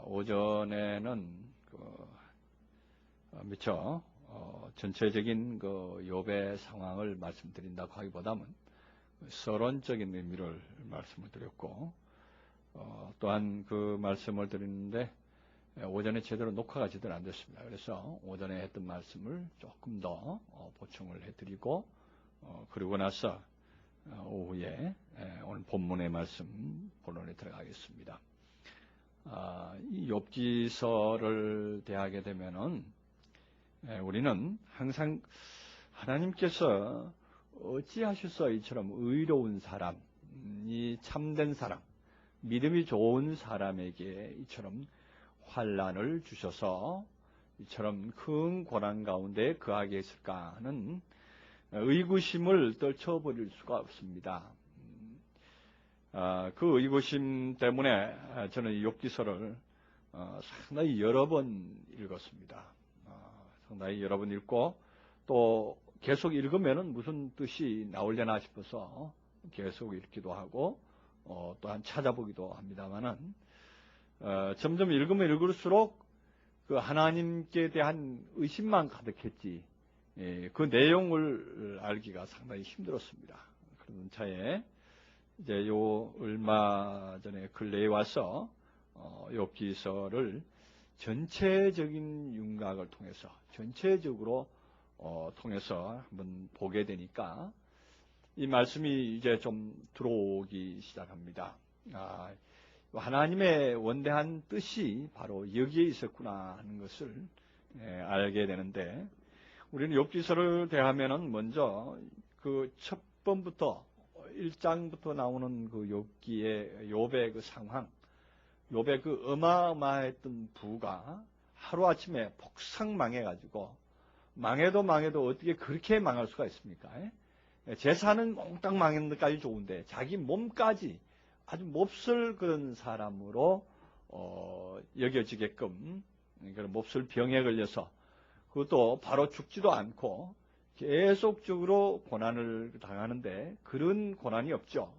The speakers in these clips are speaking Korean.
오전에는 미처 전체적인 욥의 상황을 말씀드린다고 하기보다는 서론적인 의미를 말씀을 드렸고, 또한 그 말씀을 드리는데 오전에 제대로 녹화가 제대로 안 됐습니다. 그래서 오전에 했던 말씀을 조금 더 보충을 해드리고, 그리고 나서 오후에 오늘 본문의 말씀 본론에 들어가겠습니다. 이 욥기서를 대하게 되면은 우리는 항상 하나님께서 어찌하셔서 이처럼 의로운 사람, 이 참된 사람, 믿음이 좋은 사람에게 이처럼 환난을 주셔서 이처럼 큰 고난 가운데 거하게 했을까 하는 의구심을 떨쳐버릴 수가 없습니다. 그 의구심 때문에 저는 이 욥기서를 상당히 여러 번 읽었습니다. 상당히 여러 번 읽고 또 계속 읽으면은 무슨 뜻이 나오려나 싶어서 계속 읽기도 하고 또한 찾아보기도 합니다만은 점점 읽으면 읽을수록 그 하나님께 대한 의심만 가득했지 그 내용을 알기가 상당히 힘들었습니다. 그런 차에 이제 요 얼마 전에 근래에 와서 욥기서를 전체적인 윤곽을 통해서 전체적으로 통해서 한번 보게 되니까 이 말씀이 이제 좀 들어오기 시작합니다. 하나님의 원대한 뜻이 바로 여기에 있었구나 하는 것을 알게 되는데, 우리는 욥기서를 대하면은 먼저 그 첫 번부터 1장부터 나오는 그 욥의 그 상황, 욥의 그 어마어마했던 부가 하루아침에 폭삭 망해가지고, 망해도 어떻게 그렇게 망할 수가 있습니까? 재산은 몽땅 망했는 데까지 좋은데 자기 몸까지 아주 몹쓸 그런 사람으로 여겨지게끔, 그런 몹쓸 병에 걸려서 그것도 바로 죽지도 않고 계속적으로 고난을 당하는데 그런 고난이 없죠.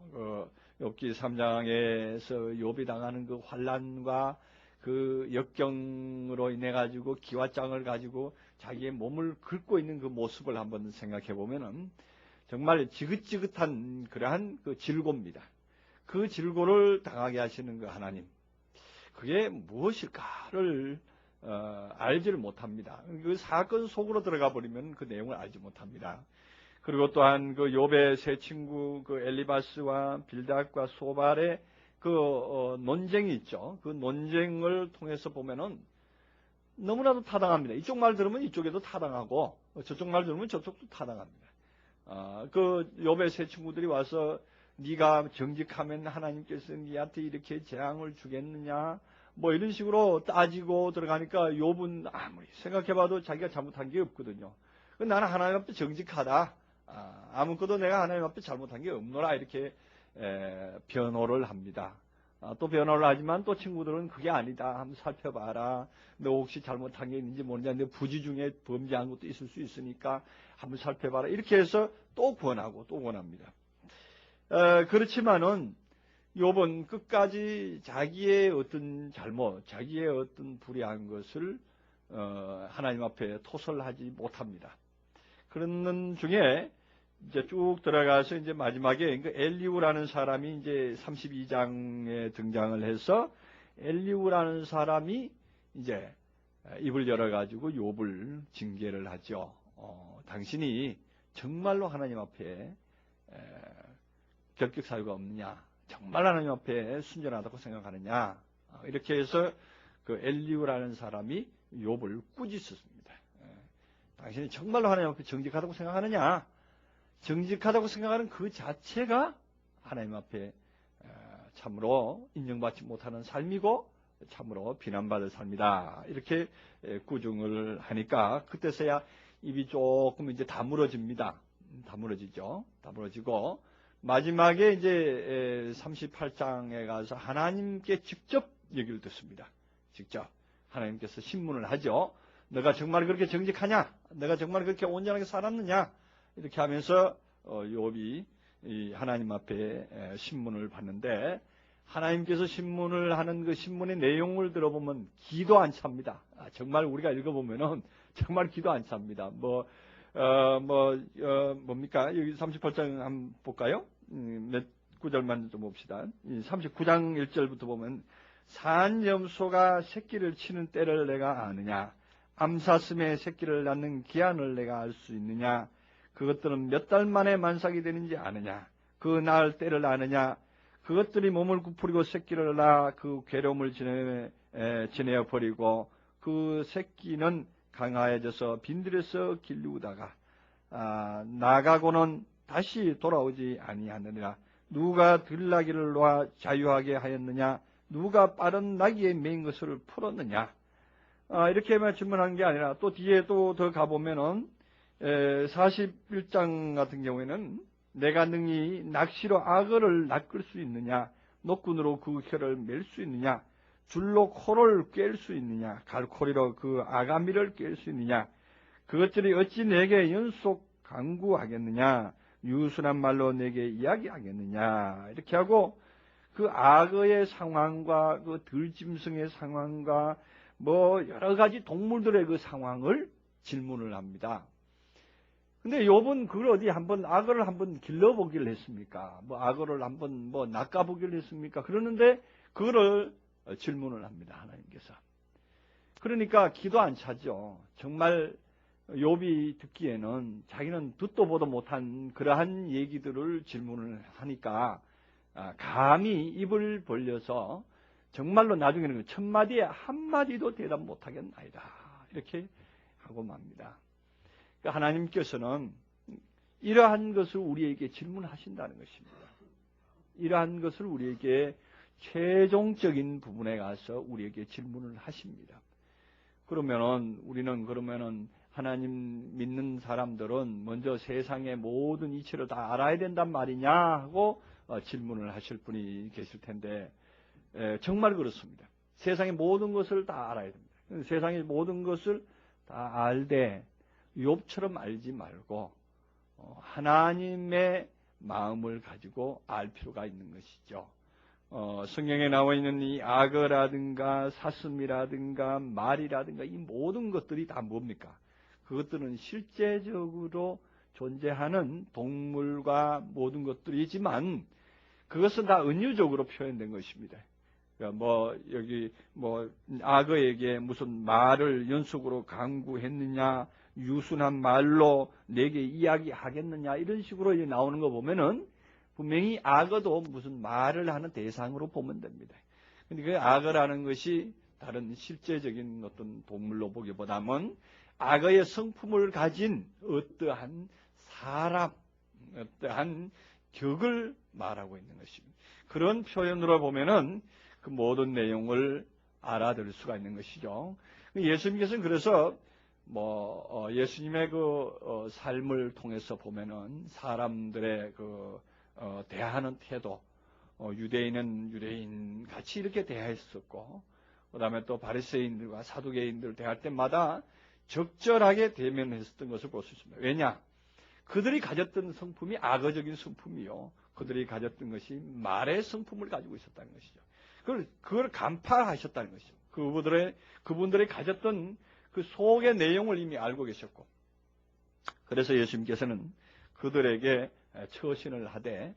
욥기 3장에서 욥이 당하는 그 환난과 그 역경으로 인해 가지고 기와장을 가지고 자기의 몸을 긁고 있는 그 모습을 한번 생각해 보면은 정말 지긋지긋한 그러한 그 질고입니다. 그 질고를 당하게 하시는 그 하나님, 그게 무엇일까를 알지를 못합니다. 그 사건 속으로 들어가 버리면 그 내용을 알지 못합니다. 그리고 또한 그 욥의 세 친구 그 엘리바스와 빌닷과 소발의 그 논쟁이 있죠. 그 논쟁을 통해서 보면은 너무나도 타당합니다. 이쪽 말 들으면 이쪽에도 타당하고 저쪽 말 들으면 저쪽도 타당합니다. 그 욥의 세 친구들이 와서 네가 정직하면 하나님께서 네한테 이렇게 재앙을 주겠느냐, 뭐 이런 식으로 따지고 들어가니까 욥은 아무리 생각해봐도 자기가 잘못한 게 없거든요. 나는 하나님 앞에 정직하다. 아무것도 내가 하나님 앞에 잘못한 게 없노라, 이렇게 변호를 합니다. 또 변호를 하지만 또 친구들은 그게 아니다, 한번 살펴봐라. 너 혹시 잘못한 게 있는지 모르냐, 너 부지 중에 범죄한 것도 있을 수 있으니까 한번 살펴봐라, 이렇게 해서 또 권하고 또 권합니다. 그렇지만은 욥은 끝까지 자기의 어떤 잘못, 자기의 어떤 불의한 것을 하나님 앞에 토설하지 못합니다. 그런 중에 이제 쭉 들어가서 이제 마지막에 엘리후라는 사람이 이제 32장에 등장을 해서, 엘리후라는 사람이 이제 입을 열어가지고 욥을 징계를 하죠. 당신이 정말로 하나님 앞에 결격 사유가 없느냐, 정말 하나님 앞에 순전하다고 생각하느냐, 이렇게 해서 그 엘리후라는 사람이 욥을 꾸짖었습니다. 당신이 정말로 하나님 앞에 정직하다고 생각하느냐, 정직하다고 생각하는 그 자체가 하나님 앞에 참으로 인정받지 못하는 삶이고 참으로 비난받을 삶이다, 이렇게 꾸중을 하니까 그때서야 입이 조금 이제 다물어집니다. 다물어지죠. 다물어지고 마지막에 이제 38장에 가서 하나님께 직접 얘기를 듣습니다. 직접 하나님께서 신문을 하죠. 너가 정말 그렇게 정직하냐? 너가 정말 그렇게 온전하게 살았느냐? 이렇게 하면서 욥이 하나님 앞에 신문을 받는데, 하나님께서 신문을 하는 그 신문의 내용을 들어보면 기도 안 찹니다. 정말 우리가 읽어보면은 정말 기도 안 찹니다. 뭡니까? 여기 38장 한번 볼까요? 몇 구절만 좀 봅시다. 39장 1절부터 보면 산염소가 새끼를 치는 때를 내가 아느냐? 암사슴의 새끼를 낳는 기한을 내가 알 수 있느냐? 그것들은 몇 달 만에 만삭이 되는지 아느냐? 그 낳을 때를 아느냐? 그것들이 몸을 부풀리고 새끼를 낳아 그 괴로움을 지내어 버리고 그 새끼는 강하여져서 빈들에서 길르다가 나가고는 다시 돌아오지 아니하느니라. 누가 들나귀를 놓아 자유하게 하였느냐? 누가 빠른 나귀에 매인 것을 풀었느냐? 이렇게만 질문한 게 아니라 또 뒤에 또 더 가보면은 41장 같은 경우에는 내가 능히 낚시로 악어를 낚을 수 있느냐? 노끈으로 그 혀를 맬 수 있느냐? 줄로 코를 꿰을 수 있느냐? 갈코리로 그 아가미를 꿰을 수 있느냐? 그것들이 어찌 내게 연속 강구하겠느냐? 유순한 말로 내게 이야기하겠느냐? 이렇게 하고 그 악어의 상황과 그 들짐승의 상황과 여러 가지 동물들의 그 상황을 질문을 합니다. 근데 욥은 그걸 어디 악어를 한번 길러보기를 했습니까? 악어를 한번 낚아보기를 했습니까? 그러는데 그거를 질문을 합니다, 하나님께서. 그러니까 기도 안 차죠. 정말 욥이 듣기에는 자기는 듣도 보도 못한 그러한 얘기들을 질문을 하니까 감히 입을 벌려서 정말로 나중에는 천마디에 한마디도 대답 못하겠나이다. 이렇게 하고 맙니다. 그러니까 하나님께서는 이러한 것을 우리에게 질문하신다는 것입니다. 이러한 것을 우리에게 최종적인 부분에 가서 우리에게 질문을 하십니다. 우리는 하나님 믿는 사람들은 먼저 세상의 모든 이치를 다 알아야 된단 말이냐 하고 질문을 하실 분이 계실 텐데 정말 그렇습니다. 세상의 모든 것을 다 알아야 됩니다. 세상의 모든 것을 다 알되 욥처럼 알지 말고 하나님의 마음을 가지고 알 필요가 있는 것이죠. 성경에 나와 있는 이 악어라든가 사슴이라든가 말이라든가 이 모든 것들이 다 뭡니까? 그것들은 실제적으로 존재하는 동물과 모든 것들이지만 그것은 다 은유적으로 표현된 것입니다. 악어에게 무슨 말을 연속으로 강구했느냐, 유순한 말로 내게 이야기하겠느냐, 이런 식으로 나오는 거 보면은 분명히 악어도 무슨 말을 하는 대상으로 보면 됩니다. 근데 그 악어라는 것이 다른 실제적인 어떤 동물로 보기보다는 악어의 성품을 가진 어떠한 사람, 어떠한 격을 말하고 있는 것입니다. 그런 표현으로 보면은 그 모든 내용을 알아들을 수가 있는 것이죠. 예수님께서는 그래서 예수님의 삶을 통해서 보면은 사람들의 대하는 태도, 유대인은 유대인 같이 이렇게 대했었고, 그 다음에 또 바리새인들과 사두개인들 대할 때마다 적절하게 대면했었던 것을 볼 수 있습니다. 왜냐? 그들이 가졌던 성품이 악어적인 성품이요. 그들이 가졌던 것이 말의 성품을 가지고 있었다는 것이죠. 그걸 간파하셨다는 것이죠. 그분들이 가졌던 그 속의 내용을 이미 알고 계셨고, 그래서 예수님께서는 그들에게 처신을 하되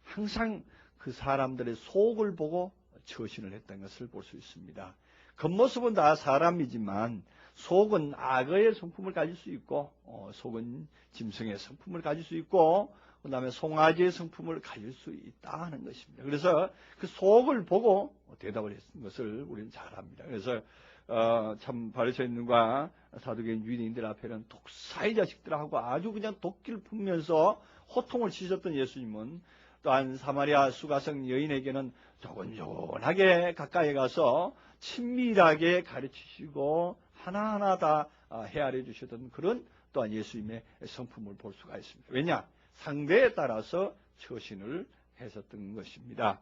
항상 그 사람들의 속을 보고 처신을 했던 것을 볼 수 있습니다. 겉모습은 다 사람이지만 속은 악어의 성품을 가질 수 있고, 속은 짐승의 성품을 가질 수 있고, 그 다음에 송아지의 성품을 가질 수 있다 하는 것입니다. 그래서 그 속을 보고 대답을 했던 것을 우리는 잘 압니다. 그래서 참 바리새인과 사두개인 유대인들 앞에는 독사의 자식들하고 아주 그냥 독기를 품면서 호통을 치셨던 예수님은 또한 사마리아 수가성 여인에게는 조곤조곤하게 가까이 가서 친밀하게 가르치시고 하나하나 다 헤아려 주셨던 그런 또한 예수님의 성품을 볼 수가 있습니다. 왜냐? 상대에 따라서 처신을 했었던 것입니다.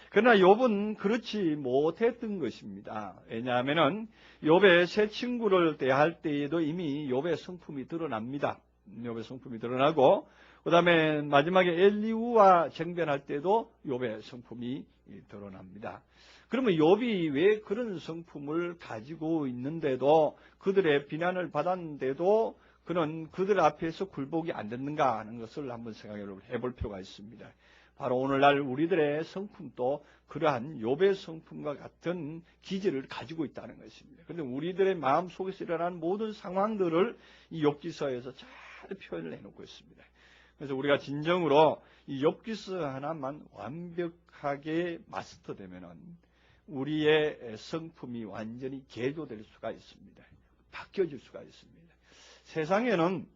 그러나 욥은 그렇지 못했던 것입니다. 왜냐하면은 욥의 새 친구를 대할 때에도 이미 욥의 성품이 드러납니다. 욥의 성품이 드러나고 그 다음에 마지막에 엘리후와 쟁변할 때도 욥의 성품이 드러납니다. 그러면 욥이 왜 그런 성품을 가지고 있는데도, 그들의 비난을 받았는데도 그는 그들 앞에서 굴복이 안 됐는가 하는 것을 한번 생각해 볼 필요가 있습니다. 바로 오늘날 우리들의 성품도 그러한 욥의 성품과 같은 기질을 가지고 있다는 것입니다. 그런데 우리들의 마음 속에서 일어나는 모든 상황들을 이 욥기서에서 잘 표현을 해놓고 있습니다. 그래서 우리가 진정으로 이 욥기서 하나만 완벽하게 마스터되면은 우리의 성품이 완전히 개조될 수가 있습니다. 바뀌어질 수가 있습니다. 세상에는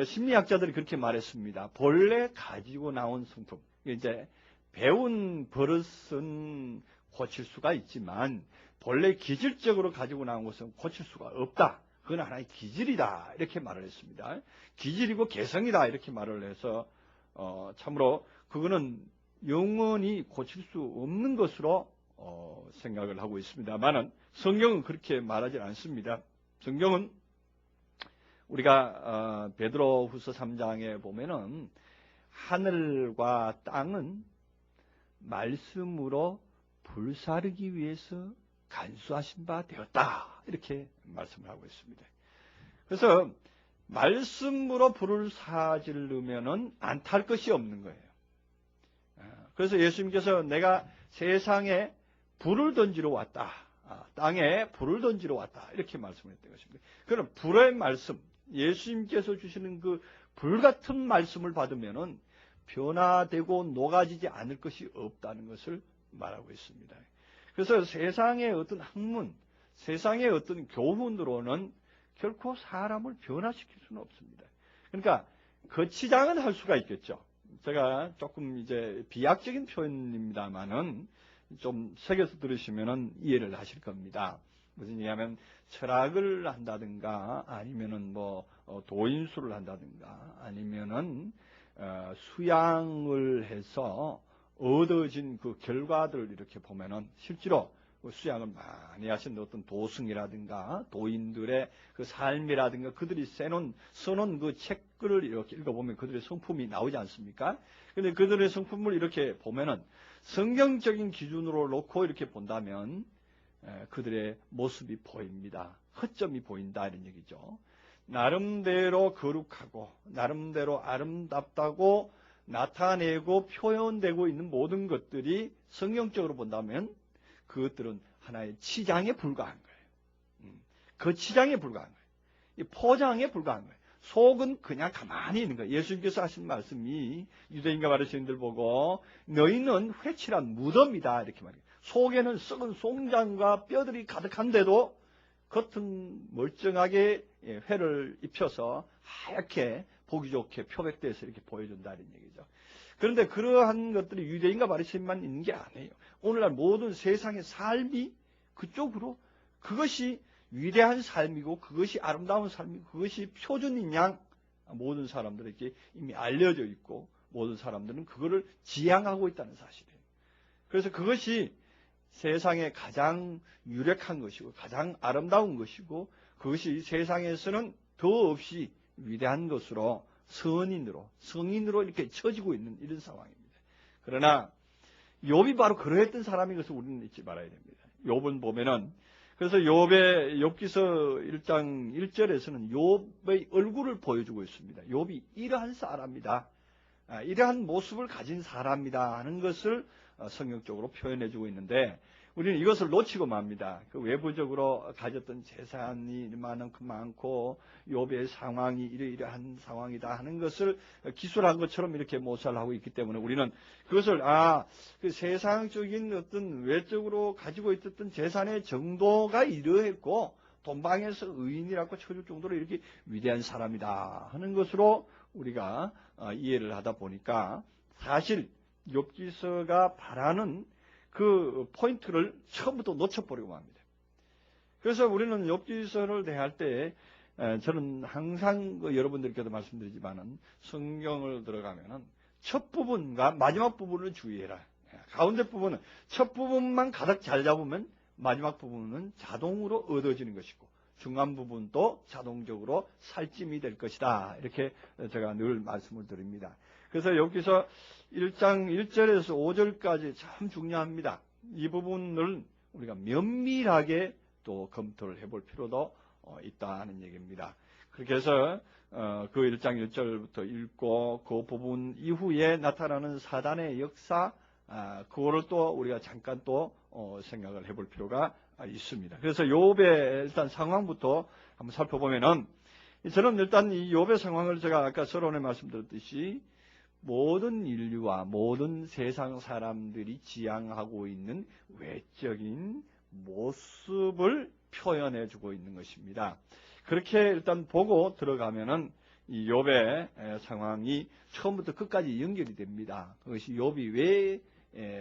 심리학자들이 그렇게 말했습니다. 본래 가지고 나온 성품, 이제 배운 버릇은 고칠 수가 있지만 본래 기질적으로 가지고 나온 것은 고칠 수가 없다. 그건 하나의 기질이다. 이렇게 말을 했습니다. 기질이고 개성이다. 이렇게 말을 해서 참으로 그거는 영원히 고칠 수 없는 것으로 생각을 하고 있습니다만은 성경은 그렇게 말하지 않습니다. 성경은 우리가 베드로후서 3장에 보면은 하늘과 땅은 말씀으로 불사르기 위해서 간수하신 바 되었다. 이렇게 말씀을 하고 있습니다. 그래서 말씀으로 불을 사지르면은 안 탈 것이 없는 거예요. 그래서 예수님께서 내가 세상에 불을 던지러 왔다. 땅에 불을 던지러 왔다. 이렇게 말씀했던 것입니다. 그럼 불의 말씀, 예수님께서 주시는 그 불같은 말씀을 받으면은 변화되고 녹아지지 않을 것이 없다는 것을 말하고 있습니다. 그래서 세상의 어떤 학문, 세상의 어떤 교훈으로는 결코 사람을 변화시킬 수는 없습니다. 그러니까 거치장은 할 수가 있겠죠. 제가 조금 이제 비약적인 표현입니다만은 좀 새겨서 들으시면은 이해를 하실 겁니다. 무슨 얘기하면 철학을 한다든가 아니면은 뭐 도인수를 한다든가 아니면은 수양을 해서 얻어진 그 결과들을 이렇게 보면은 실제로 수양을 많이 하신 어떤 도승이라든가 도인들의 그 삶이라든가 그들이 써놓은 그 책들을 이렇게 읽어보면 그들의 성품이 나오지 않습니까? 근데 그들의 성품을 이렇게 보면은 성경적인 기준으로 놓고 이렇게 본다면 그들의 모습이 보입니다. 허점이 보인다 이런 얘기죠. 나름대로 거룩하고 나름대로 아름답다고 나타내고 표현되고 있는 모든 것들이 성경적으로 본다면 그것들은 하나의 치장에 불과한 거예요. 그 치장에 불과한 거예요. 이 포장에 불과한 거예요. 속은 그냥 가만히 있는 거예요. 예수님께서 하신 말씀이 유대인과 바리새인들 보고 너희는 회칠한 무덤이다 이렇게 말해요. 속에는 썩은 송장과 뼈들이 가득한데도 겉은 멀쩡하게 회를 입혀서 하얗게 보기 좋게 표백돼서 이렇게 보여준다는 얘기죠. 그런데 그러한 것들이 유대인과 바리새인만 있는 게 아니에요. 오늘날 모든 세상의 삶이 그쪽으로 그것이 위대한 삶이고 그것이 아름다운 삶이고 그것이 표준인 양 모든 사람들에게 이미 알려져 있고 모든 사람들은 그거를 지향하고 있다는 사실이에요. 그래서 그것이 세상에 가장 유력한 것이고 가장 아름다운 것이고 그것이 세상에서는 더 없이 위대한 것으로 성인으로 이렇게 처지고 있는 이런 상황입니다. 그러나 욥이 바로 그러했던 사람인 것을 우리는 잊지 말아야 됩니다. 욥은 보면은 그래서 욥기서 1장 1절에서는 욥의 얼굴을 보여주고 있습니다. 욥이 이러한 사람이다. 이러한 모습을 가진 사람이다 하는 것을 성경적으로 표현해주고 있는데 우리는 이것을 놓치고 맙니다. 그 외부적으로 가졌던 재산이 이만큼 많고 욥의 상황이 이러이러한 상황이다 하는 것을 기술한 것처럼 이렇게 묘사를 하고 있기 때문에 우리는 그것을 그 세상적인 어떤 외적으로 가지고 있었던 재산의 정도가 이러했고 돈방에서 의인이라고 쳐줄 정도로 이렇게 위대한 사람이다 하는 것으로 우리가 이해를 하다 보니까 사실 욥기서가 바라는 그 포인트를 처음부터 놓쳐버리고 합니다. 그래서 우리는 욥기서를 대할 때 저는 항상 여러분들께도 말씀드리지만은 성경을 들어가면은 첫 부분과 마지막 부분을 주의해라. 가운데 부분은 첫 부분만 가득 잘 잡으면 마지막 부분은 자동으로 얻어지는 것이고 중간 부분도 자동적으로 살찜이 될 것이다. 이렇게 제가 늘 말씀을 드립니다. 그래서 여기서 1장 1절에서 5절까지 참 중요합니다. 이 부분을 우리가 면밀하게 또 검토를 해볼 필요도 있다는 얘기입니다. 그렇게 해서 그 1장 1절부터 읽고 그 부분 이후에 나타나는 사단의 역사, 그거를 또 우리가 잠깐 또 생각을 해볼 필요가 있습니다. 그래서 욥의 일단 상황부터 한번 살펴보면은, 저는 일단 이 욥의 상황을 제가 아까 서론에 말씀드렸듯이 모든 인류와 모든 세상 사람들이 지향하고 있는 외적인 모습을 표현해 주고 있는 것입니다. 그렇게 일단 보고 들어가면은 이 욥의 상황이 처음부터 끝까지 연결이 됩니다. 그것이 욥이 왜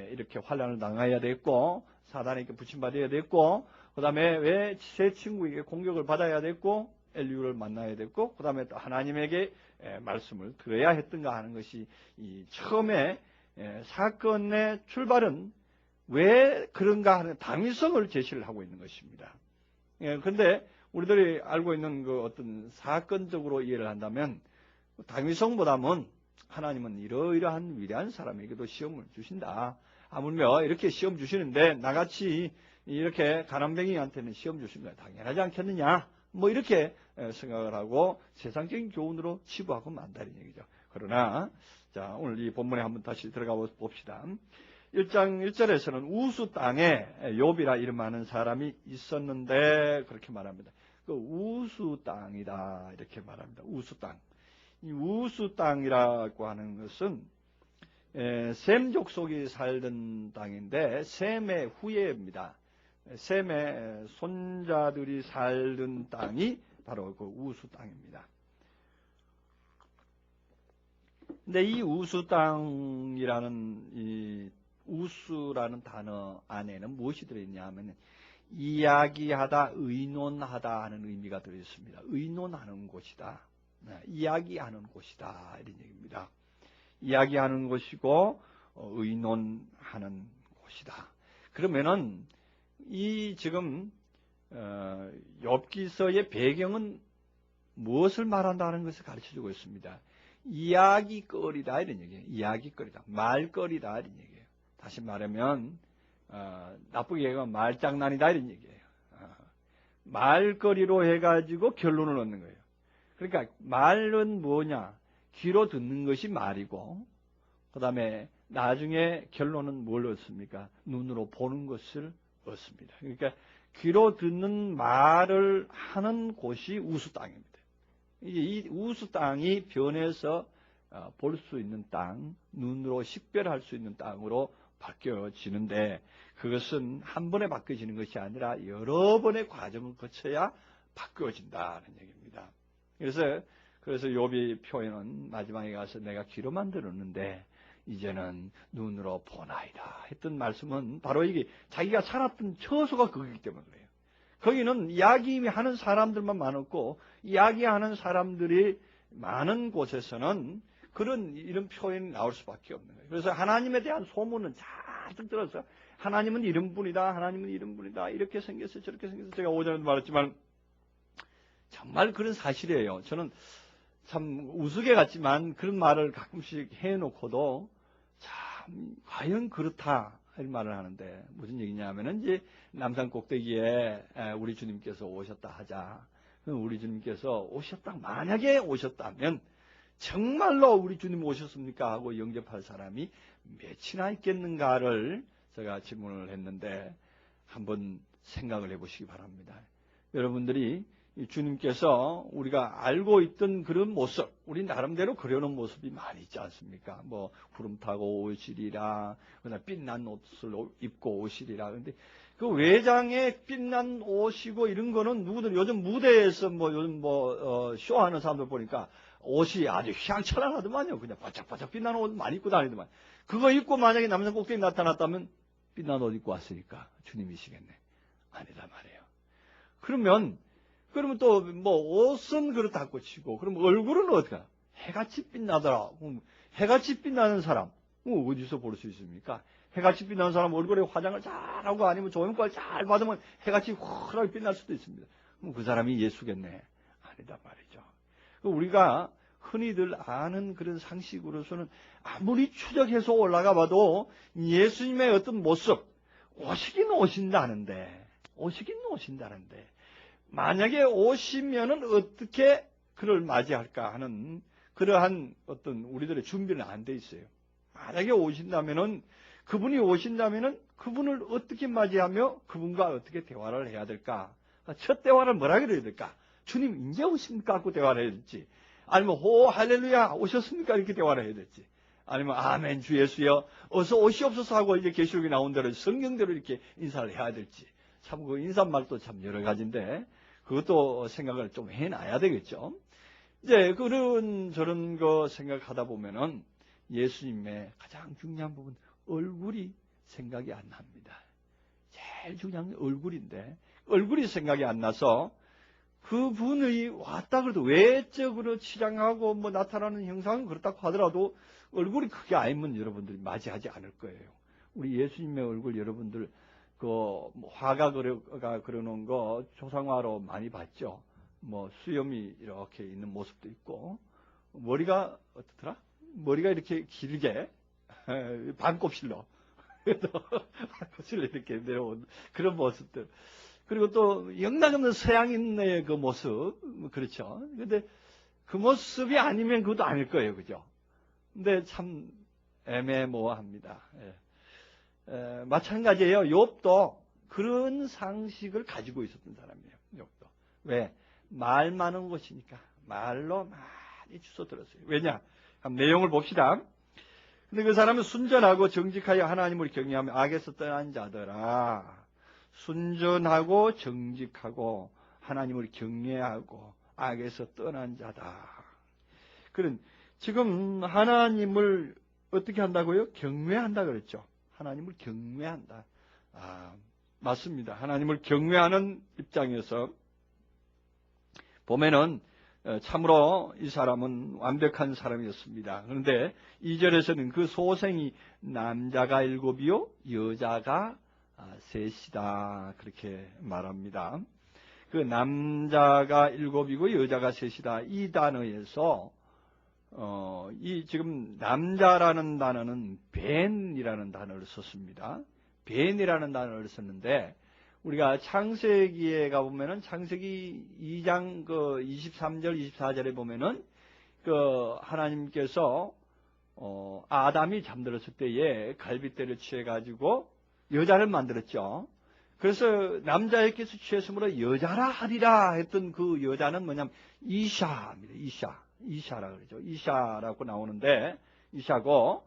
이렇게 환난을 당해야 됐고, 사단에게 부침받아야 됐고, 그 다음에 왜 새 친구에게 공격을 받아야 됐고, 엘리후를 만나야 됐고, 그 다음에 또 하나님에게 말씀을 들어야 했던가 하는 것이 이 처음에 사건의 출발은 왜 그런가 하는 당위성을 제시를 하고 있는 것입니다. 그런데 우리들이 알고 있는 그 어떤 사건적으로 이해를 한다면, 당위성보다는 하나님은 이러이러한 위대한 사람에게도 시험을 주신다. 하물며 이렇게 시험 주시는데 나같이 이렇게 가난뱅이한테는 시험 주신 거야 당연하지 않겠느냐, 뭐 이렇게 생각을 하고 세상적인 교훈으로 치부하고 만다는 얘기죠. 그러나 자, 오늘 이 본문에 한번 다시 들어가 봅시다. 1장 1절에서는 우수 땅에 욥이라 이름하는 사람이 있었는데 그렇게 말합니다. 그 우수 땅이다 이렇게 말합니다. 우수 땅. 이 우수 땅이라고 하는 것은 셈 족속이 살던 땅인데 셈의 후예입니다. 셈의 손자들이 살던 땅이 바로 그 우수 땅입니다. 근데 이 우수 땅이라는 이 우수라는 단어 안에는 무엇이 들어있냐 하면 이야기하다, 의논하다 하는 의미가 들어있습니다. 의논하는 곳이다. 이야기하는 곳이다 이런 얘기입니다. 이야기하는 곳이고 의논하는 곳이다. 그러면은 이 지금 욥기서의 배경은 무엇을 말한다는 것을 가르쳐주고 있습니다. 이야기거리다 이런 얘기예요. 이야기거리다, 말거리다 이런 얘기예요. 다시 말하면 나쁘게 얘기하면 말장난이다 이런 얘기예요. 말거리로 해가지고 결론을 얻는 거예요. 그러니까 말은 뭐냐? 귀로 듣는 것이 말이고, 그 다음에 나중에 결론은 뭘 얻습니까? 눈으로 보는 것을 얻습니다. 그러니까 귀로 듣는 말을 하는 곳이 우수 땅입니다. 이 우수 땅이 변해서 볼 수 있는 땅, 눈으로 식별할 수 있는 땅으로 바뀌어지는데, 그것은 한 번에 바뀌어지는 것이 아니라 여러 번의 과정을 거쳐야 바뀌어진다는 얘기입니다. 그래서 욥이 표현은 마지막에 가서 내가 귀로만 들었는데 이제는 눈으로 보나이다 했던 말씀은 바로 이게 자기가 살았던 처소가 거기이기 때문에 그래요. 거기는 이야기하는 사람들만 많았고, 이야기하는 사람들이 많은 곳에서는 이런 표현이 나올 수밖에 없는 거예요. 그래서 하나님에 대한 소문은 잘 들어서 하나님은 이런 분이다, 하나님은 이런 분이다, 이렇게 생겼어, 저렇게 생겼어. 제가 오전에도 말했지만 정말 그런 사실이에요. 저는 참 우스개 같지만 그런 말을 가끔씩 해놓고도 참 과연 그렇다 이런 말을 하는데, 무슨 얘기냐 하면은 이제 남산 꼭대기에 우리 주님께서 오셨다 하자. 우리 주님께서 만약에 오셨다면 정말로 우리 주님 오셨습니까? 하고 영접할 사람이 몇이나 있겠는가를 제가 질문을 했는데 한번 생각을 해보시기 바랍니다. 여러분들이 주님께서 우리가 알고 있던 그런 모습, 우리 나름대로 그려놓은 모습이 많이 있지 않습니까? 뭐 구름 타고 오시리라, 그다음 빛난 옷을 입고 오시리라. 그런데 그 외장에 빛난 옷이고 이런 거는 누구든 요즘 무대에서 쇼하는 사람들 보니까 옷이 아주 휘황찬란하더만요. 그냥 바짝바짝 빛나는 옷 많이 입고 다니더만. 그거 입고 만약에 남산 꼭대기 나타났다면 빛난 옷 입고 왔으니까 주님이시겠네. 아니다 말이에요. 그러면 또 옷은 그렇다고 치고, 그럼 얼굴은 어떡하? 해같이 빛나더라. 해같이 빛나는 사람 어디서 볼 수 있습니까? 해같이 빛나는 사람 얼굴에 화장을 잘하고 아니면 조명과를 잘 받으면 해같이 환하게 빛날 수도 있습니다. 그 사람이 예수겠네. 아니다 말이죠. 우리가 흔히들 아는 그런 상식으로서는 아무리 추적해서 올라가 봐도 예수님의 어떤 모습, 오시긴 오신다는데, 만약에 오시면은 어떻게 그를 맞이할까 하는 그러한 어떤 우리들의 준비는 안 돼 있어요. 만약에 오신다면은, 그분이 오신다면은 그분을 어떻게 맞이하며 그분과 어떻게 대화를 해야 될까? 첫 대화를 뭐라 그래야 될까? 주님 이제 오십니까? 하고 대화를 해야 될지, 아니면 호 할렐루야 오셨습니까? 이렇게 대화를 해야 될지, 아니면 아멘 주 예수여 어서 오시옵소서 하고 이제 계시록에 나온 대로 성경대로 이렇게 인사를 해야 될지, 참 그 인사말도 참 여러 가지인데 그것도 생각을 좀 해놔야 되겠죠. 이제 그런 저런 거 생각하다 보면은 예수님의 가장 중요한 부분 얼굴이 생각이 안 납니다. 제일 중요한 게 얼굴인데 얼굴이 생각이 안 나서 그분이 왔다 그래도 외적으로 치장하고 뭐 나타나는 형상은 그렇다고 하더라도 얼굴이 크게 아니면 여러분들이 맞이하지 않을 거예요. 우리 예수님의 얼굴 여러분들 그 화가가 그려놓은 거 조상화로 많이 봤죠. 뭐 수염이 이렇게 있는 모습도 있고, 머리가 어떻더라? 머리가 이렇게 길게 반곱슬로 반곱슬로 이렇게 내려온 그런 모습들. 그리고 또 영락없는 서양인의 그 모습, 그렇죠. 근데 그 모습이 아니면 그것도 아닐 거예요, 그죠? 근데 참 애매모호합니다. 마찬가지예요. 욥도 그런 상식을 가지고 있었던 사람이에요. 욥도. 왜? 말 많은 곳이니까 말로 많이 주워 들었어요. 왜냐? 한번 내용을 봅시다. 근데 그 사람은 순전하고 정직하여 하나님을 경외하며 악에서 떠난 자더라. 순전하고 정직하고 하나님을 경외하고 악에서 떠난 자다. 그런 지금 하나님을 어떻게 한다고요? 경외한다 그랬죠. 하나님을 경외한다. 맞습니다. 하나님을 경외하는 입장에서 보면은 참으로 이 사람은 완벽한 사람이었습니다. 그런데 2절에서는 그 소생이 남자가 7이요 여자가 3이다 그렇게 말합니다. 그 남자가 7이고 여자가 3이다 이 단어에서 이 지금 남자라는 단어는 벤이라는 단어를 썼습니다. 벤이라는 단어를 썼는데 우리가 창세기에 가보면은 창세기 2장 그 23절 24절에 보면은 그 하나님께서 아담이 잠들었을 때에 갈빗대를 취해 가지고 여자를 만들었죠. 그래서 남자에게서 취했으므로 여자라 하리라 했던 그 여자는 뭐냐면 이샤입니다. 이샤라 그러죠. 이샤라고 나오는데 이샤고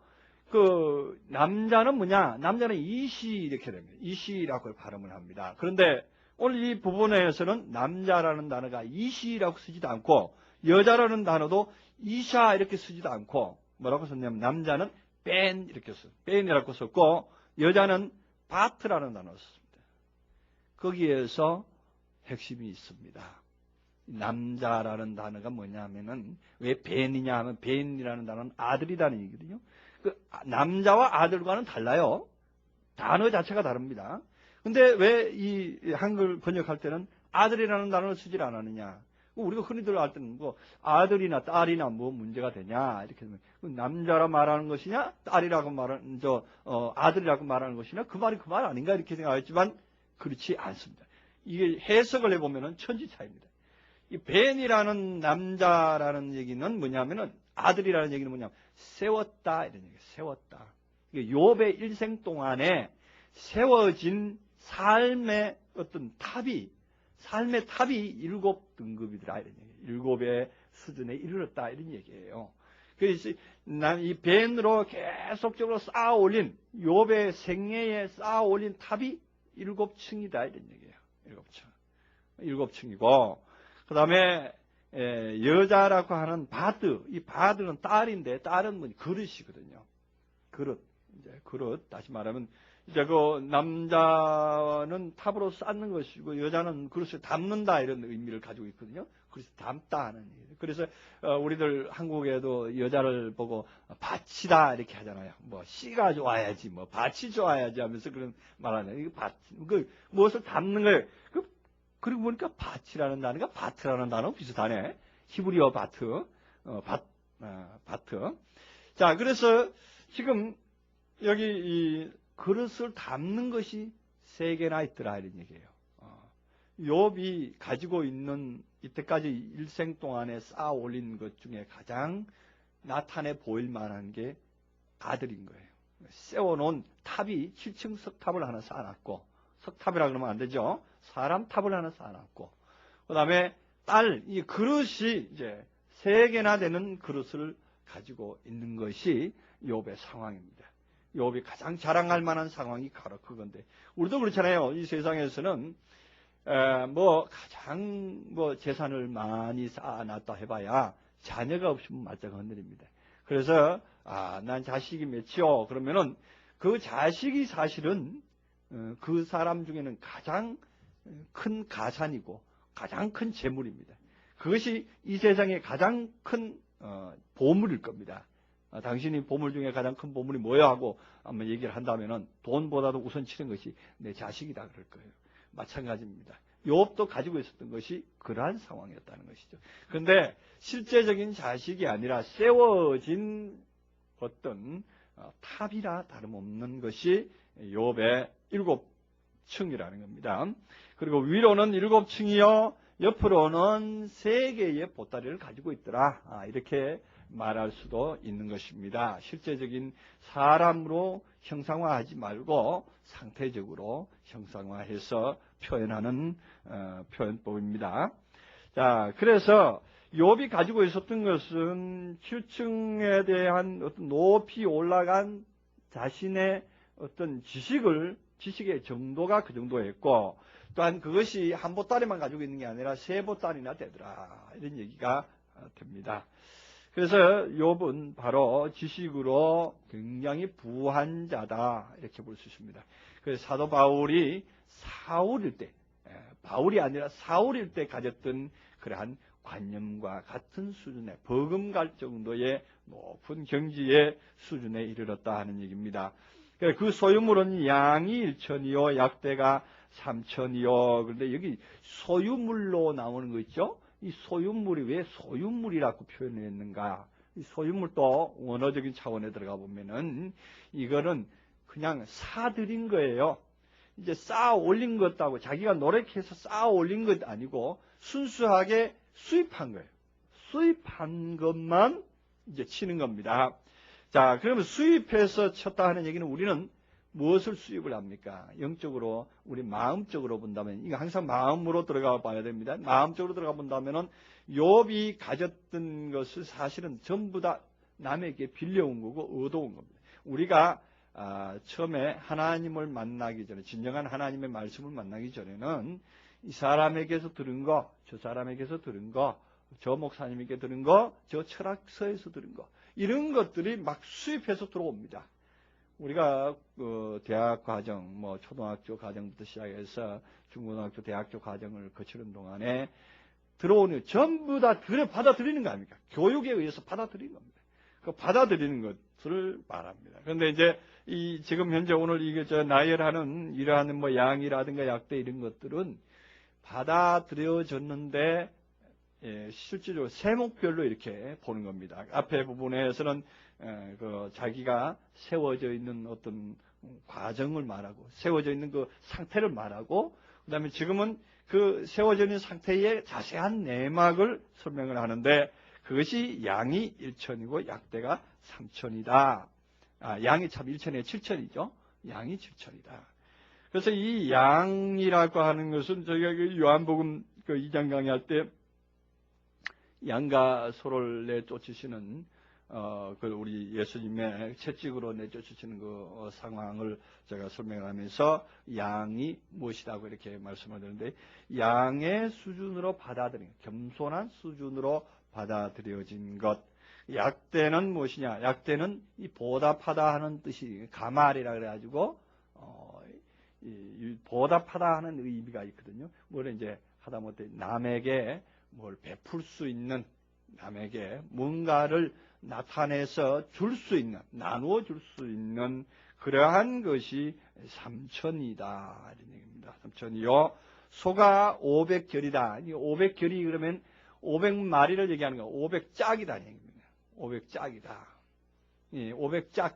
그 남자는 뭐냐? 남자는 이시 이렇게 됩니다. 이시라고 발음을 합니다. 그런데 오늘 이 부분에서는 남자라는 단어가 이시라고 쓰지도 않고 여자라는 단어도 이샤 이렇게 쓰지도 않고 뭐라고 썼냐면 남자는 벤 이렇게 썼어요. 벤이라고 썼고 여자는 바트라는 단어를 썼습니다. 거기에서 핵심이 있습니다. 남자라는 단어가 뭐냐면은 왜 벤이냐 하면 벤이라는 단어는 아들이라는 얘기거든요. 그 남자와 아들과는 달라요. 단어 자체가 다릅니다. 근데 왜 이 한글 번역할 때는 아들이라는 단어를 쓰질 않았느냐? 우리가 흔히들 할 때는 뭐 아들이나 딸이나 뭐 문제가 되냐 이렇게 되면 남자라 말하는 것이냐 딸이라고 말하는 아들이라고 말하는 것이냐 그 말이 그 말 아닌가 이렇게 생각했지만 그렇지 않습니다. 이게 해석을 해보면은 천지 차이입니다. 이 벤이라는 남자라는 얘기는 뭐냐면은 아들이라는 얘기는 뭐냐면 세웠다 이런 얘기예요. 세웠다. 욥의 일생 동안에 세워진 삶의 어떤 탑이 7등급이더라 이런 얘기예요. 7의 수준에 이르렀다 이런 얘기예요. 그래서 이 벤으로 계속적으로 쌓아올린 욥의 생애에 쌓아올린 탑이 7층이다 이런 얘기예요. 7층이고 그 다음에 여자라고 하는 바드, 이 바드는 딸인데 딸은 뭐 그릇이거든요. 그릇, 다시 말하면 이제 그 남자는 탑으로 쌓는 것이고 여자는 그릇을 담는다 이런 의미를 가지고 있거든요. 그래서 담다 하는 얘기예요. 그래서 우리들 한국에도 여자를 보고 밭이다 이렇게 하잖아요. 뭐 씨가 좋아야지, 뭐 밭이 좋아야지 하면서 그런 말하는 이거 밭, 그 무엇을 담는 거예요. 그리고 보니까 밭이라는 단어가 바트라는 단어 비슷하네. 히브리어 바트, 바트. 자, 그래서 지금 여기 이 그릇을 담는 것이 3개나 있더라 이런 얘기예요. 욥이 가지고 있는 이때까지 일생 동안에 쌓아 올린 것 중에 가장 나타내 보일 만한 게 아들인 거예요. 세워놓은 탑이 7층 석탑을 하나 쌓아놨고, 석탑이라 그러면 안 되죠. 사람 탑을 하나 쌓아놨고, 그 다음에 딸, 이 그릇이 이제 3개나 되는 그릇을 가지고 있는 것이 욥의 상황입니다. 욥이 가장 자랑할 만한 상황이 바로 그건데, 우리도 그렇잖아요. 이 세상에서는 가장 재산을 많이 쌓아놨다 해봐야 자녀가 없으면 맞짱 흔들립니다. 그래서 난 자식이 몇이요? 그러면은 그 자식이 사실은 그 사람 중에는 가장 큰 가산이고 가장 큰 재물입니다. 그것이 이 세상에 가장 큰 보물일 겁니다. 당신이 보물 중에 가장 큰 보물이 뭐야 하고 한번 얘기를 한다면은 돈보다도 우선 치는 것이 내 자식이다 그럴 거예요. 마찬가지입니다. 욥도 가지고 있었던 것이 그러한 상황이었다는 것이죠. 그런데 실제적인 자식이 아니라 세워진 어떤 탑이라 다름없는 것이 욥의 7층이라는 겁니다. 그리고 위로는 7층이요, 옆으로는 3개의 보따리를 가지고 있더라. 이렇게 말할 수도 있는 것입니다. 실제적인 사람으로 형상화하지 말고 상태적으로 형상화해서 표현하는 표현법입니다. 자, 그래서 욥이 가지고 있었던 것은 7층에 대한 어떤 높이 올라간 자신의 어떤 지식의 정도가 그 정도였고, 또한 그것이 한 보따리만 가지고 있는 게 아니라 3보따리나 되더라. 이런 얘기가 됩니다. 그래서 욥은 바로 지식으로 굉장히 부한 자다 이렇게 볼 수 있습니다. 그래서 사도 바울이 사울일 때, 바울이 아니라 사울일 때 가졌던 그러한 관념과 같은 수준의 버금갈 정도의 높은 경지의 수준에 이르렀다 하는 얘기입니다. 그 소유물은 양이 1천이요 약대가 3천이요. 그런데 여기 소유물로 나오는 거 있죠? 이 소유물이 왜 소유물이라고 표현했는가? 이 소유물도 원어적인 차원에 들어가 보면은 이거는 그냥 사들인 거예요. 이제 쌓아 올린 것하고 자기가 노력해서 쌓아 올린 것 아니고 순수하게 수입한 거예요. 수입한 것만 이제 치는 겁니다. 자, 그러면 수입해서 쳤다 하는 얘기는 우리는 무엇을 수입을 합니까? 영적으로, 우리 마음적으로 본다면, 이거 항상 마음으로 들어가 봐야 됩니다. 마음적으로 들어가 본다면은, 욥이 가졌던 것을 사실은 전부 다 남에게 빌려온 거고, 얻어온 겁니다. 우리가, 처음에 하나님을 만나기 전에, 진정한 하나님의 말씀을 만나기 전에는, 이 사람에게서 들은 거, 저 사람에게서 들은 거, 저 목사님에게 들은 거, 저 철학서에서 들은 거, 이런 것들이 막 수입해서 들어옵니다. 우리가 대학 과정, 초등학교 과정부터 시작해서 중고등학교, 대학교 과정을 거치는 동안에 들어오는 전부 다 받아들이는 거 아닙니까? 교육에 의해서 받아들이는 겁니다. 그 받아들이는 것을 말합니다. 그런데 이제 지금 현재 오늘 이게 나열하는 이러한 양이라든가 약대 이런 것들은 받아들여졌는데 실질적으로 세목별로 이렇게 보는 겁니다. 앞에 부분에서는 자기가 세워져 있는 어떤 과정을 말하고 세워져 있는 그 상태를 말하고, 그 다음에 지금은 그 세워져 있는 상태의 자세한 내막을 설명을 하는데, 그것이 양이 1천이고 약대가 3천이다. 양이 참 1천에 7천이죠. 양이 7천이다. 그래서 이 양이라고 하는 것은 저희가 요한복음 2장 강의할 때 양과 소를 내쫓으시는 우리 예수님의 채찍으로 내쫓으시는 그 상황을 제가 설명하면서 양이 무엇이라고 이렇게 말씀을 드렸는데, 양의 수준으로 받아들인, 겸손한 수준으로 받아들여진 것. 약대는 무엇이냐? 약대는 이 보답하다 하는 뜻이 가말이라 그래가지고 보답하다 하는 의미가 있거든요. 뭐를 이제 하다못해 남에게 뭘 베풀 수 있는, 남에게 뭔가를 나타내서 줄 수 있는, 나누어 줄 수 있는 그러한 것이 3천이다 이런 얘기입니다. 3천이요. 소가 500결이다. 500결이 그러면 500마리를 얘기하는 거예요. 500짝이다. 500짝이다. 500짝.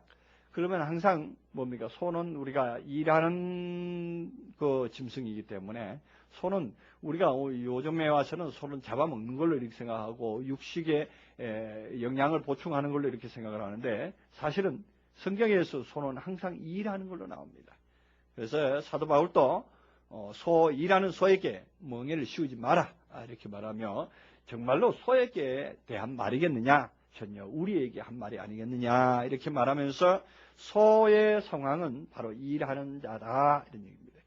그러면 항상 뭡니까? 소는 우리가 일하는 그 짐승이기 때문에 소는 우리가 요즘에 와서는 소는 잡아먹는 걸로 이렇게 생각하고 육식에 영양을 보충하는 걸로 이렇게 생각을 하는데 사실은 성경에서 소는 항상 일하는 걸로 나옵니다. 그래서 사도 바울도 일하는 소에게 멍에를 씌우지 마라 이렇게 말하며 정말로 소에게 대한 말이겠느냐? 전혀 우리에게 한 말이 아니겠느냐? 이렇게 말하면서 소의 상황은 바로 일하는 자다 이런 얘기입니다.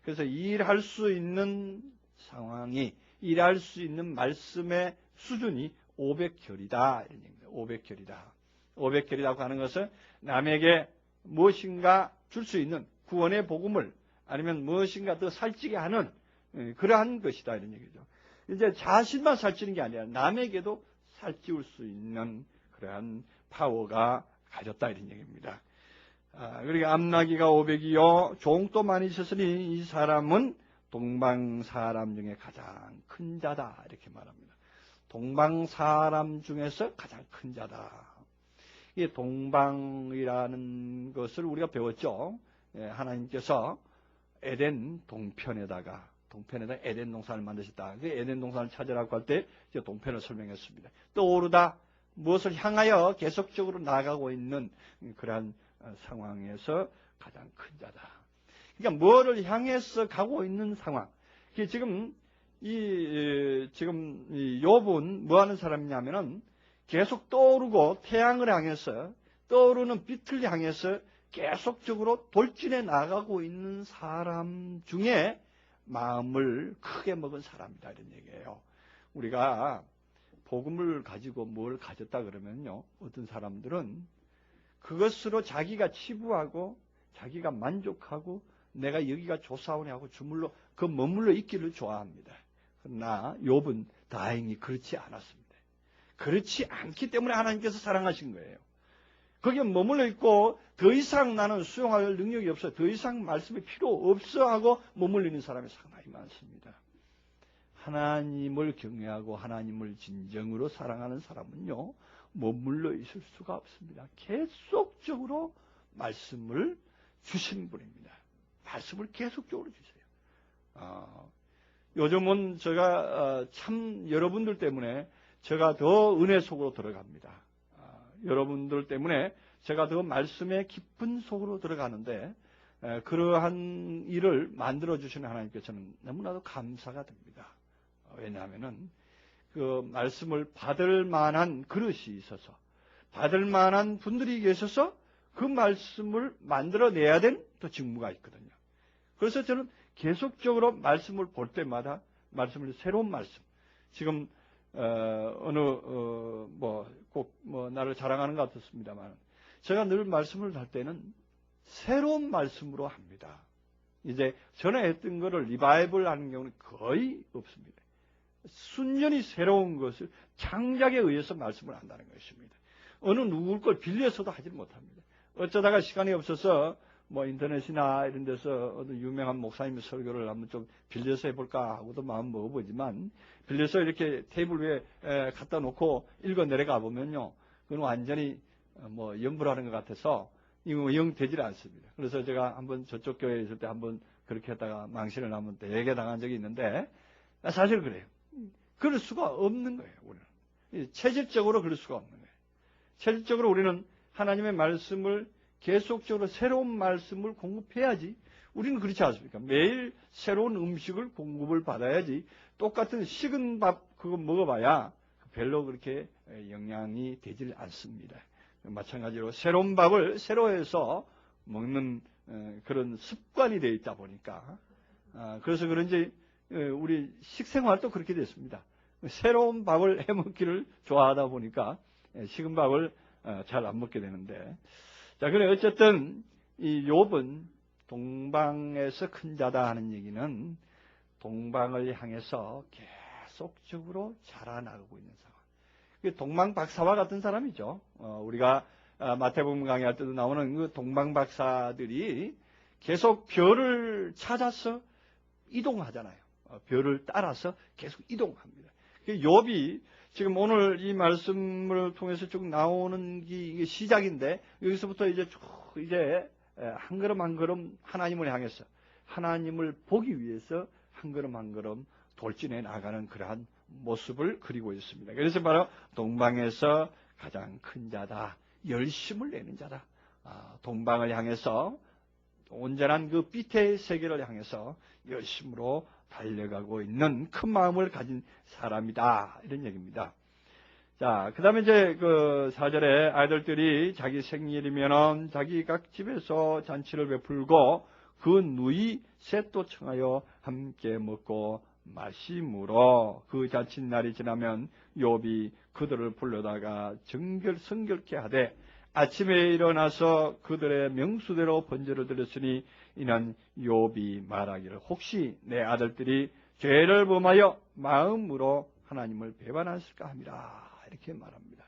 그래서 일할 수 있는 상황이 일할 수 있는 말씀의 수준이 500결이다 이런 얘기입니다. 500결이다. 500결이라고 하는 것은 남에게 무엇인가 줄 수 있는 구원의 복음을 아니면 무엇인가 더 살찌게 하는 그러한 것이다 이런 얘기죠. 이제 자신만 살찌는 게 아니라 남에게도 살찌울 수 있는 그러한 파워가 가졌다 이런 얘기입니다. 그러니까 암나기가 500이요 종도 많이 있었으니 이 사람은 동방 사람 중에 가장 큰 자다 이렇게 말합니다. 동방 사람 중에서 가장 큰 자다. 이 동방이라는 것을 우리가 배웠죠. 하나님께서 에덴 동편에다가 에덴 동산을 만드셨다. 그 에덴 동산을 찾으라고 할 때 동편을 설명했습니다. 떠오르다 무엇을 향하여 계속적으로 나아가고 있는 그러한 상황에서 가장 큰 자다. 그러니까 뭐를 향해서 가고 있는 상황. 지금 욥은 뭐 하는 사람이냐면은 계속 떠오르고 태양을 향해서 떠오르는 빛을 향해서 계속적으로 돌진해 나가고 있는 사람 중에 마음을 크게 먹은 사람이다 이런 얘기예요. 우리가 복음을 가지고 뭘 가졌다 그러면요, 어떤 사람들은 그것으로 자기가 치부하고 자기가 만족하고 내가 여기가 좋사오네 하고 주물러 그 머물러 있기를 좋아합니다. 그러나 욥은 다행히 그렇지 않았습니다. 그렇지 않기 때문에 하나님께서 사랑하신 거예요. 거기에 머물러 있고 더 이상 나는 수용할 능력이 없어, 더 이상 말씀이 필요 없어 하고 머물리는 사람이 상당히 많습니다. 하나님을 경외하고 하나님을 진정으로 사랑하는 사람은요, 머물러 있을 수가 없습니다. 계속적으로 말씀을 주신 분입니다. 말씀을 계속적으로 주세요. 요즘은 제가 참 여러분들 때문에 제가 더 은혜 속으로 들어갑니다. 여러분들 때문에 제가 더 말씀의 깊은 속으로 들어가는데 그러한 일을 만들어주시는 하나님께서는 너무나도 감사가 됩니다. 왜냐하면은 그 말씀을 받을 만한 그릇이 있어서 받을 만한 분들이 계셔서 그 말씀을 만들어내야 될 또 직무가 있거든요. 그래서 저는 계속적으로 말씀을 볼 때마다 말씀을 새로운 말씀, 지금 꼭 나를 자랑하는 것 같았습니다만 제가 늘 말씀을 할 때는 새로운 말씀으로 합니다. 이제 전에 했던 거를 리바이벌 하는 경우는 거의 없습니다. 순전히 새로운 것을 창작에 의해서 말씀을 한다는 것입니다. 어느 누굴 걸 빌려서도 하지 못합니다. 어쩌다가 시간이 없어서 인터넷이나 이런 데서 어떤 유명한 목사님 설교를 한번 좀 빌려서 해볼까 하고도 마음 먹어보지만 빌려서 이렇게 테이블 위에 갖다 놓고 읽어 내려가 보면요, 그건 완전히 염불하는 것 같아서 이거 영 되질 않습니다. 그래서 제가 한번 저쪽 교회에 있을 때 한번 그렇게 했다가 망신을 한번 되게 당한 적이 있는데 사실 그래요. 그럴 수가 없는 거예요. 우리는 체질적으로 그럴 수가 없는 거예요. 체질적으로 우리는 하나님의 말씀을 계속적으로 새로운 말씀을 공급해야지. 우리는 그렇지 않습니까? 매일 새로운 음식을 공급을 받아야지. 똑같은 식은 밥 그거 먹어봐야 별로 그렇게 영향이 되질 않습니다. 마찬가지로 새로운 밥을 새로 해서 먹는 그런 습관이 되어 있다 보니까 그래서 그런지 우리 식생활도 그렇게 됐습니다. 새로운 밥을 해먹기를 좋아하다 보니까 식은 밥을 잘 안 먹게 되는데, 자, 그래 어쨌든 이 욥은 동방에서 큰 자다 하는 얘기는 동방을 향해서 계속적으로 자라나가고 있는 상황. 동방 박사와 같은 사람이죠. 우리가 마태복음 강의할 때도 나오는 그 동방 박사들이 계속 별을 찾아서 이동하잖아요. 별을 따라서 계속 이동합니다. 욥이 지금 오늘 이 말씀을 통해서 쭉 나오는 이게 시작인데 여기서부터 이제 쭉 이제 한 걸음 한 걸음 하나님을 향해서 하나님을 보기 위해서 한 걸음 한 걸음 돌진해 나가는 그러한 모습을 그리고 있습니다. 그래서 바로 동방에서 가장 큰 자다, 열심을 내는 자다. 동방을 향해서 온전한 그 빛의 세계를 향해서 열심으로 달려가고 있는 큰 마음을 가진 사람이다. 이런 얘기입니다. 자, 그 다음에 이제 그 4절에 아이들들이 자기 생일이면은 자기 각 집에서 잔치를 베풀고 그 누이 셋도 청하여 함께 먹고 마심으로 그 잔칫날이 지나면 욥이 그들을 불러다가 성결케 하되 아침에 일어나서 그들의 명수대로 번제를 드렸으니 이는 욥이 말하기를 혹시 내 아들들이 죄를 범하여 마음으로 하나님을 배반하실까 함이라 이렇게 말합니다.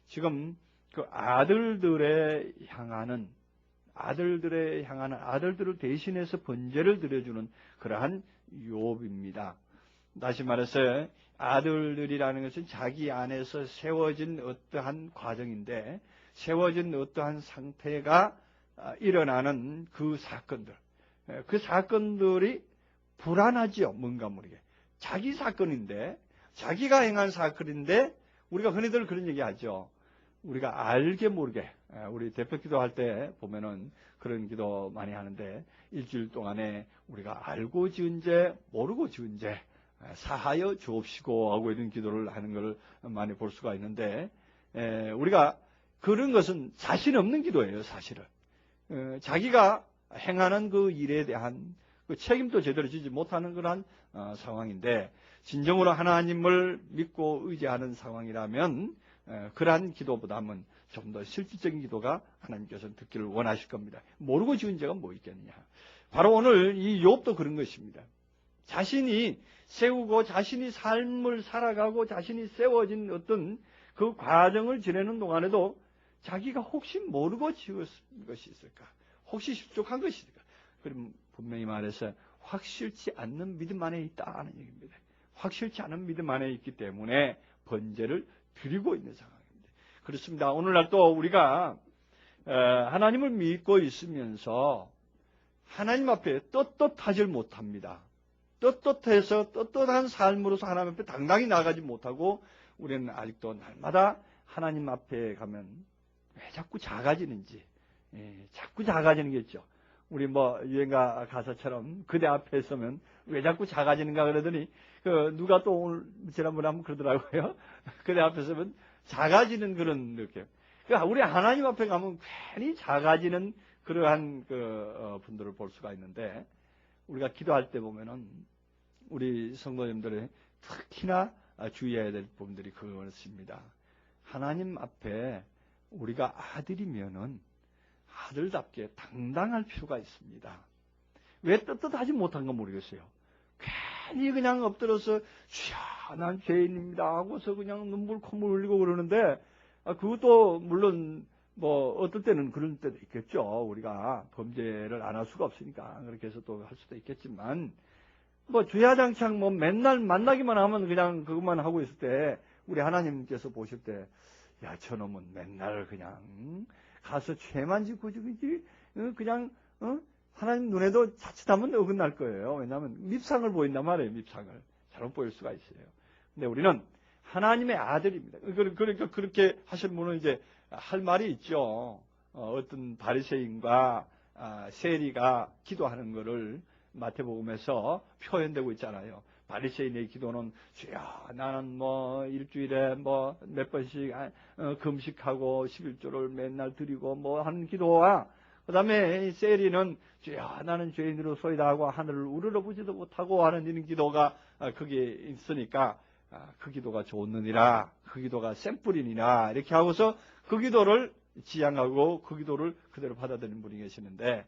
지금 그 아들들을 향하는 아들들을 대신해서 번제를 드려주는 그러한 욥입니다. 다시 말해서 아들들이라는 것은 자기 안에서 세워진 어떠한 과정인데 세워진 어떠한 상태가 일어나는 그 사건들이 불안하지요. 뭔가 모르게 자기 사건인데 자기가 행한 사건인데 우리가 흔히들 그런 얘기하죠. 우리가 알게 모르게 우리 대표 기도할 때 보면은 그런 기도 많이 하는데 일주일 동안에 우리가 알고 지은 죄 모르고 지은 죄 사하여 주옵시고 하고 이런 기도를 하는 걸 많이 볼 수가 있는데 우리가 그런 것은 자신 없는 기도예요. 사실은 자기가 행하는 그 일에 대한 그 책임도 제대로 지지 못하는 그런 상황인데 진정으로 하나님을 믿고 의지하는 상황이라면 그러한 기도보다는 좀 더 실질적인 기도가 하나님께서는 듣기를 원하실 겁니다. 모르고 지은 죄가 뭐 있겠느냐. 바로 오늘 이 욥도 그런 것입니다. 자신이 세우고 자신이 삶을 살아가고 자신이 세워진 어떤 그 과정을 지내는 동안에도 자기가 혹시 모르고 지은 것이 있을까? 혹시 실족한 것이 있을까? 그럼 분명히 말해서 확실치 않는 믿음 안에 있다는 얘기입니다. 확실치 않은 믿음 안에 있기 때문에 번제를 드리고 있는 상황입니다. 그렇습니다. 오늘날 또 우리가 하나님을 믿고 있으면서 하나님 앞에 떳떳하지 못합니다. 떳떳해서 떳떳한 삶으로서 하나님 앞에 당당히 나가지 못하고 우리는 아직도 날마다 하나님 앞에 가면 왜 자꾸 작아지는지 자꾸 작아지는 게 있죠. 우리 유행가 가사처럼 그대 앞에 서면 왜 자꾸 작아지는가 그러더니 누가 또 오늘 지난번에 한번 그러더라고요. 그대 앞에 서면 작아지는 그런 느낌. 그러니까 우리 하나님 앞에 가면 괜히 작아지는 그러한 분들을 볼 수가 있는데 우리가 기도할 때 보면은 우리 성도님들이 특히나 주의해야 될 부분들이 그것입니다. 하나님 앞에 우리가 아들이면은 아들답게 당당할 필요가 있습니다. 왜 떳떳하지 못한 건 모르겠어요. 괜히 그냥 엎드려서 주야 난 죄인입니다 하고서 그냥 눈물 콧물 흘리고 그러는데 그것도 물론 어떨 때는 그런 때도 있겠죠. 우리가 범죄를 안 할 수가 없으니까 그렇게 해서 또 할 수도 있겠지만 주야장창 맨날 만나기만 하면 그냥 그것만 하고 있을 때 우리 하나님께서 보실 때 야 저놈은 맨날 그냥 가서 죄만 짓고 죽이지 그냥 하나님 눈에도 자칫하면 어긋날 거예요. 왜냐하면 밉상을 보인단 말이에요. 밉상을 잘못 보일 수가 있어요. 근데 우리는 하나님의 아들입니다. 그러니까 그렇게 하실 분은 이제 할 말이 있죠. 어떤 바리새인과 세리가 기도하는 것을 마태복음에서 표현되고 있잖아요. 바리새인의 기도는 주야 나는 일주일에 몇 번씩 금식하고 11조를 맨날 드리고 하는 기도와 그 다음에 세리는 주야 나는 죄인으로소이다 하고 하늘을 우러러보지도 못하고 하는 이런 기도가 거기에 있으니까 그 기도가 좋느니라 그 기도가 샘플이니라 이렇게 하고서 그 기도를 지향하고 그 기도를 그대로 받아들이는 분이 계시는데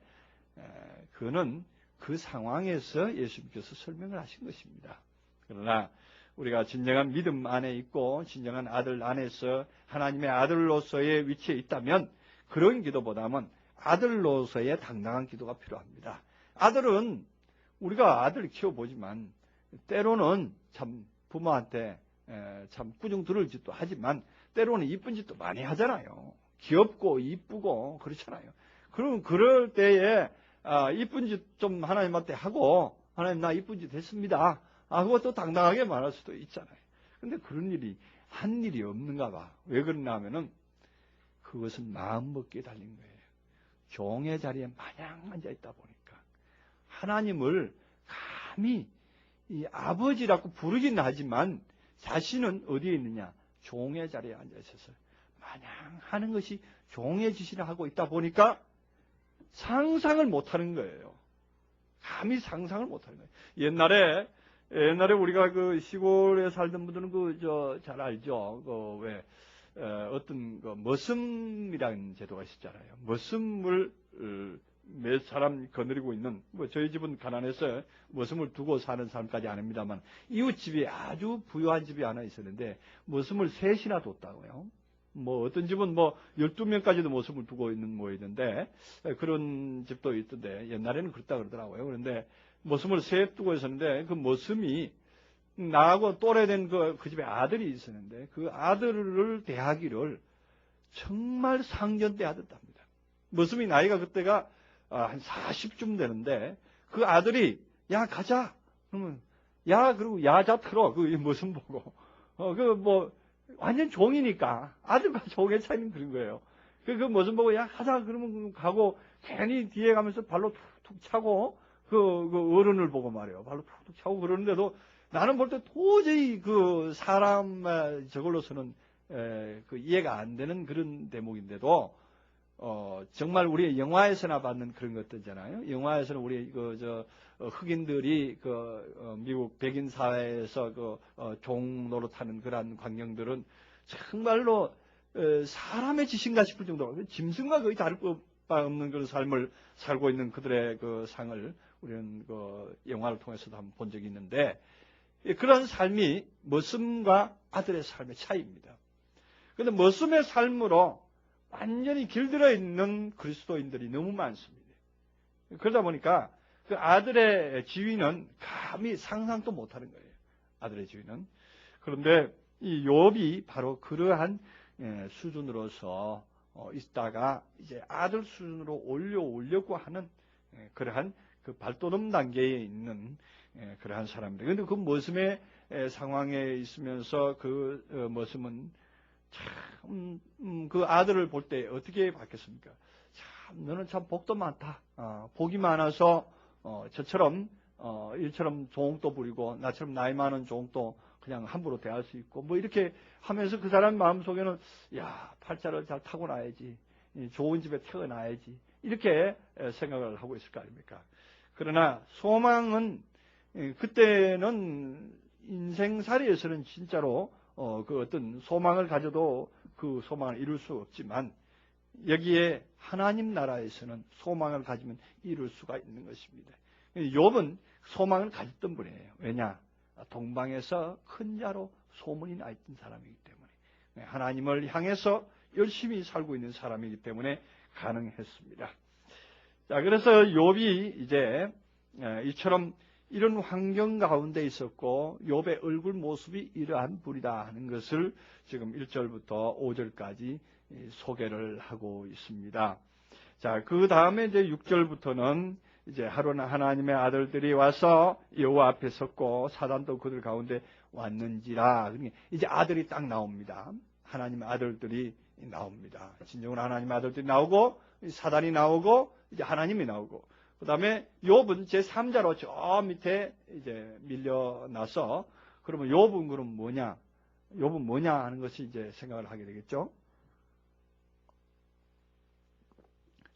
그는 그 상황에서 예수님께서 설명을 하신 것입니다. 그러나 우리가 진정한 믿음 안에 있고 진정한 아들 안에서 하나님의 아들로서의 위치에 있다면 그런 기도보다는 아들로서의 당당한 기도가 필요합니다. 아들은 우리가 아들을 키워보지만 때로는 참 부모한테 참 꾸중 들을 짓도 하지만 때로는 이쁜 짓도 많이 하잖아요. 귀엽고 이쁘고 그렇잖아요. 그럼 그럴 때에 이쁜 짓 좀 하나님한테 하고 하나님 나 이쁜 짓 했습니다 하고 또 당당하게 말할 수도 있잖아요. 근데 그런 일이 한 일이 없는가 봐. 왜 그러냐 하면은 그것은 마음먹기에 달린 거예요. 종의 자리에 마냥 앉아있다 보니까 하나님을 감히 이 아버지라고 부르긴 하지만 자신은 어디에 있느냐? 종의 자리에 앉아있어서 마냥 하는 것이 종의 짓이라 하고 있다 보니까 상상을 못하는 거예요. 감히 상상을 못하는 거예요. 옛날에 우리가 그 시골에 살던 분들은 잘 알죠. 어떤 머슴이라는 제도가 있었잖아요. 머슴을 몇 사람 거느리고 있는, 저희 집은 가난해서 머슴을 두고 사는 사람까지 아닙니다만, 이웃집이 아주 부유한 집이 하나 있었는데, 머슴을 셋이나 뒀다고요. 어떤 집은 12명까지도 머슴을 두고 있는 모였는데, 그런 집도 있던데, 옛날에는 그렇다 그러더라고요. 그런데, 머슴을 셋 두고 있었는데, 그 머슴이, 나하고 또래된 그 집에 아들이 있었는데, 그 아들을 대하기를 정말 상견대 하듯 합니다. 머슴이 나이가 그때가 한 40쯤 되는데 그 아들이 야 가자 그러면 그리고 야자 틀어 그 머슴 보고 완전 종이니까 아들과 종의 차이는 그런 거예요. 그 머슴 보고 야 가자 그러면 가고 괜히 뒤에 가면서 발로 툭툭 차고 그 어른을 보고 말이에요. 발로 툭툭 차고 그러는데도 나는 볼 때 도저히 그 사람 저걸로서는 그 이해가 안 되는 그런 대목인데도 정말 우리 영화에서나 받는 그런 것들잖아요. 영화에서는 우리 흑인들이 미국 백인 사회에서 종 노릇하는 그러한 광경들은 정말로 사람의 짓인가 싶을 정도로 짐승과 거의 다를 바 없는 그런 삶을 살고 있는 그들의 그 상을 우리는 영화를 통해서도 한번 본 적이 있는데 그런 삶이 머슴과 아들의 삶의 차이입니다. 그런데 머슴의 삶으로 완전히 길들어 있는 그리스도인들이 너무 많습니다. 그러다 보니까 그 아들의 지위는 감히 상상도 못하는 거예요. 아들의 지위는. 그런데 이 욥이 바로 그러한 수준으로서 있다가 이제 아들 수준으로 올려오려고 하는 그러한 그 발돋움 단계에 있는 그러한 사람들. 그런데 그 머슴의 상황에 있으면서 그 머슴은 참, 그 아들을 볼 때 어떻게 받겠습니까? 참, 너는 참 복도 많다. 복이 많아서, 저처럼, 일처럼 종도 부리고, 나처럼 나이 많은 종도 그냥 함부로 대할 수 있고, 이렇게 하면서 그 사람 마음속에는, 야, 팔자를 잘 타고나야지. 좋은 집에 태어나야지. 이렇게 생각을 하고 있을 거 아닙니까? 그러나 소망은, 그때는 인생살이에서는 진짜로 그 어떤 소망을 가져도 그 소망을 이룰 수 없지만 여기에 하나님 나라에서는 소망을 가지면 이룰 수가 있는 것입니다. 욥은 소망을 가졌던 분이에요. 왜냐? 동방에서 큰 자로 소문이 나 있던 사람이기 때문에 하나님을 향해서 열심히 살고 있는 사람이기 때문에 가능했습니다. 자, 그래서 욥이 이제 이처럼 이런 환경 가운데 있었고 욥의 얼굴 모습이 이러한 분이다 하는 것을 지금 1절부터 5절까지 소개를 하고 있습니다. 자, 그 다음에 이제 6절부터는 이제 하나님의 아들들이 와서 여호와 앞에 섰고 사단도 그들 가운데 왔는지라. 이제 아들이 딱 나옵니다. 하나님의 아들들이 나옵니다. 진정으로 하나님의 아들들이 나오고 사단이 나오고 이제 하나님이 나오고 그 다음에 욥은 제3자로 저 밑에 이제 밀려나서 그러면 욥은 그럼 뭐냐? 욥은 뭐냐 하는 것이 이제 생각을 하게 되겠죠.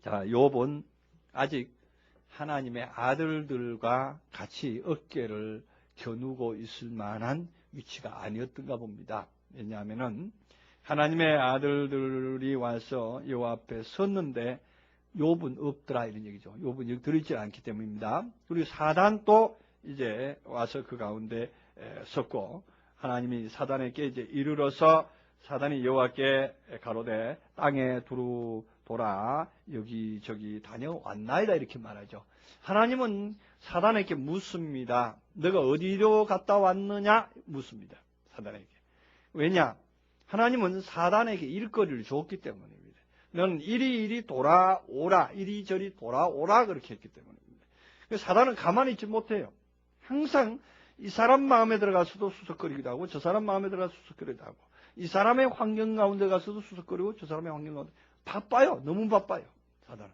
자, 욥은 아직 하나님의 아들들과 같이 어깨를 겨누고 있을 만한 위치가 아니었던가 봅니다. 왜냐하면은 하나님의 아들들이 와서 여호와 앞에 섰는데 욥은 없더라 이런 얘기죠. 욥은 여기 들어있지 않기 때문입니다. 그리고 사단도 이제 와서 그 가운데 섰고 하나님이 사단에게 이제 이르러서 사단이 여호와께 가로되 땅에 두루 돌아 여기저기 다녀왔나이다 이렇게 말하죠. 하나님은 사단에게 묻습니다. 너가 어디로 갔다 왔느냐 묻습니다. 사단에게. 왜냐? 하나님은 사단에게 일거리를 줬기 때문입니다. 너는 이리 돌아오라, 이리저리 돌아오라 그렇게 했기 때문입니다. 사단은 가만히 있지 못해요. 항상 이 사람 마음에 들어가서도 수석거리기도 하고 저 사람 마음에 들어가서 수석거리기도 하고 이 사람의 환경 가운데 가서도 수석거리고 저 사람의 환경 가운데 바빠요. 너무 바빠요. 사단은.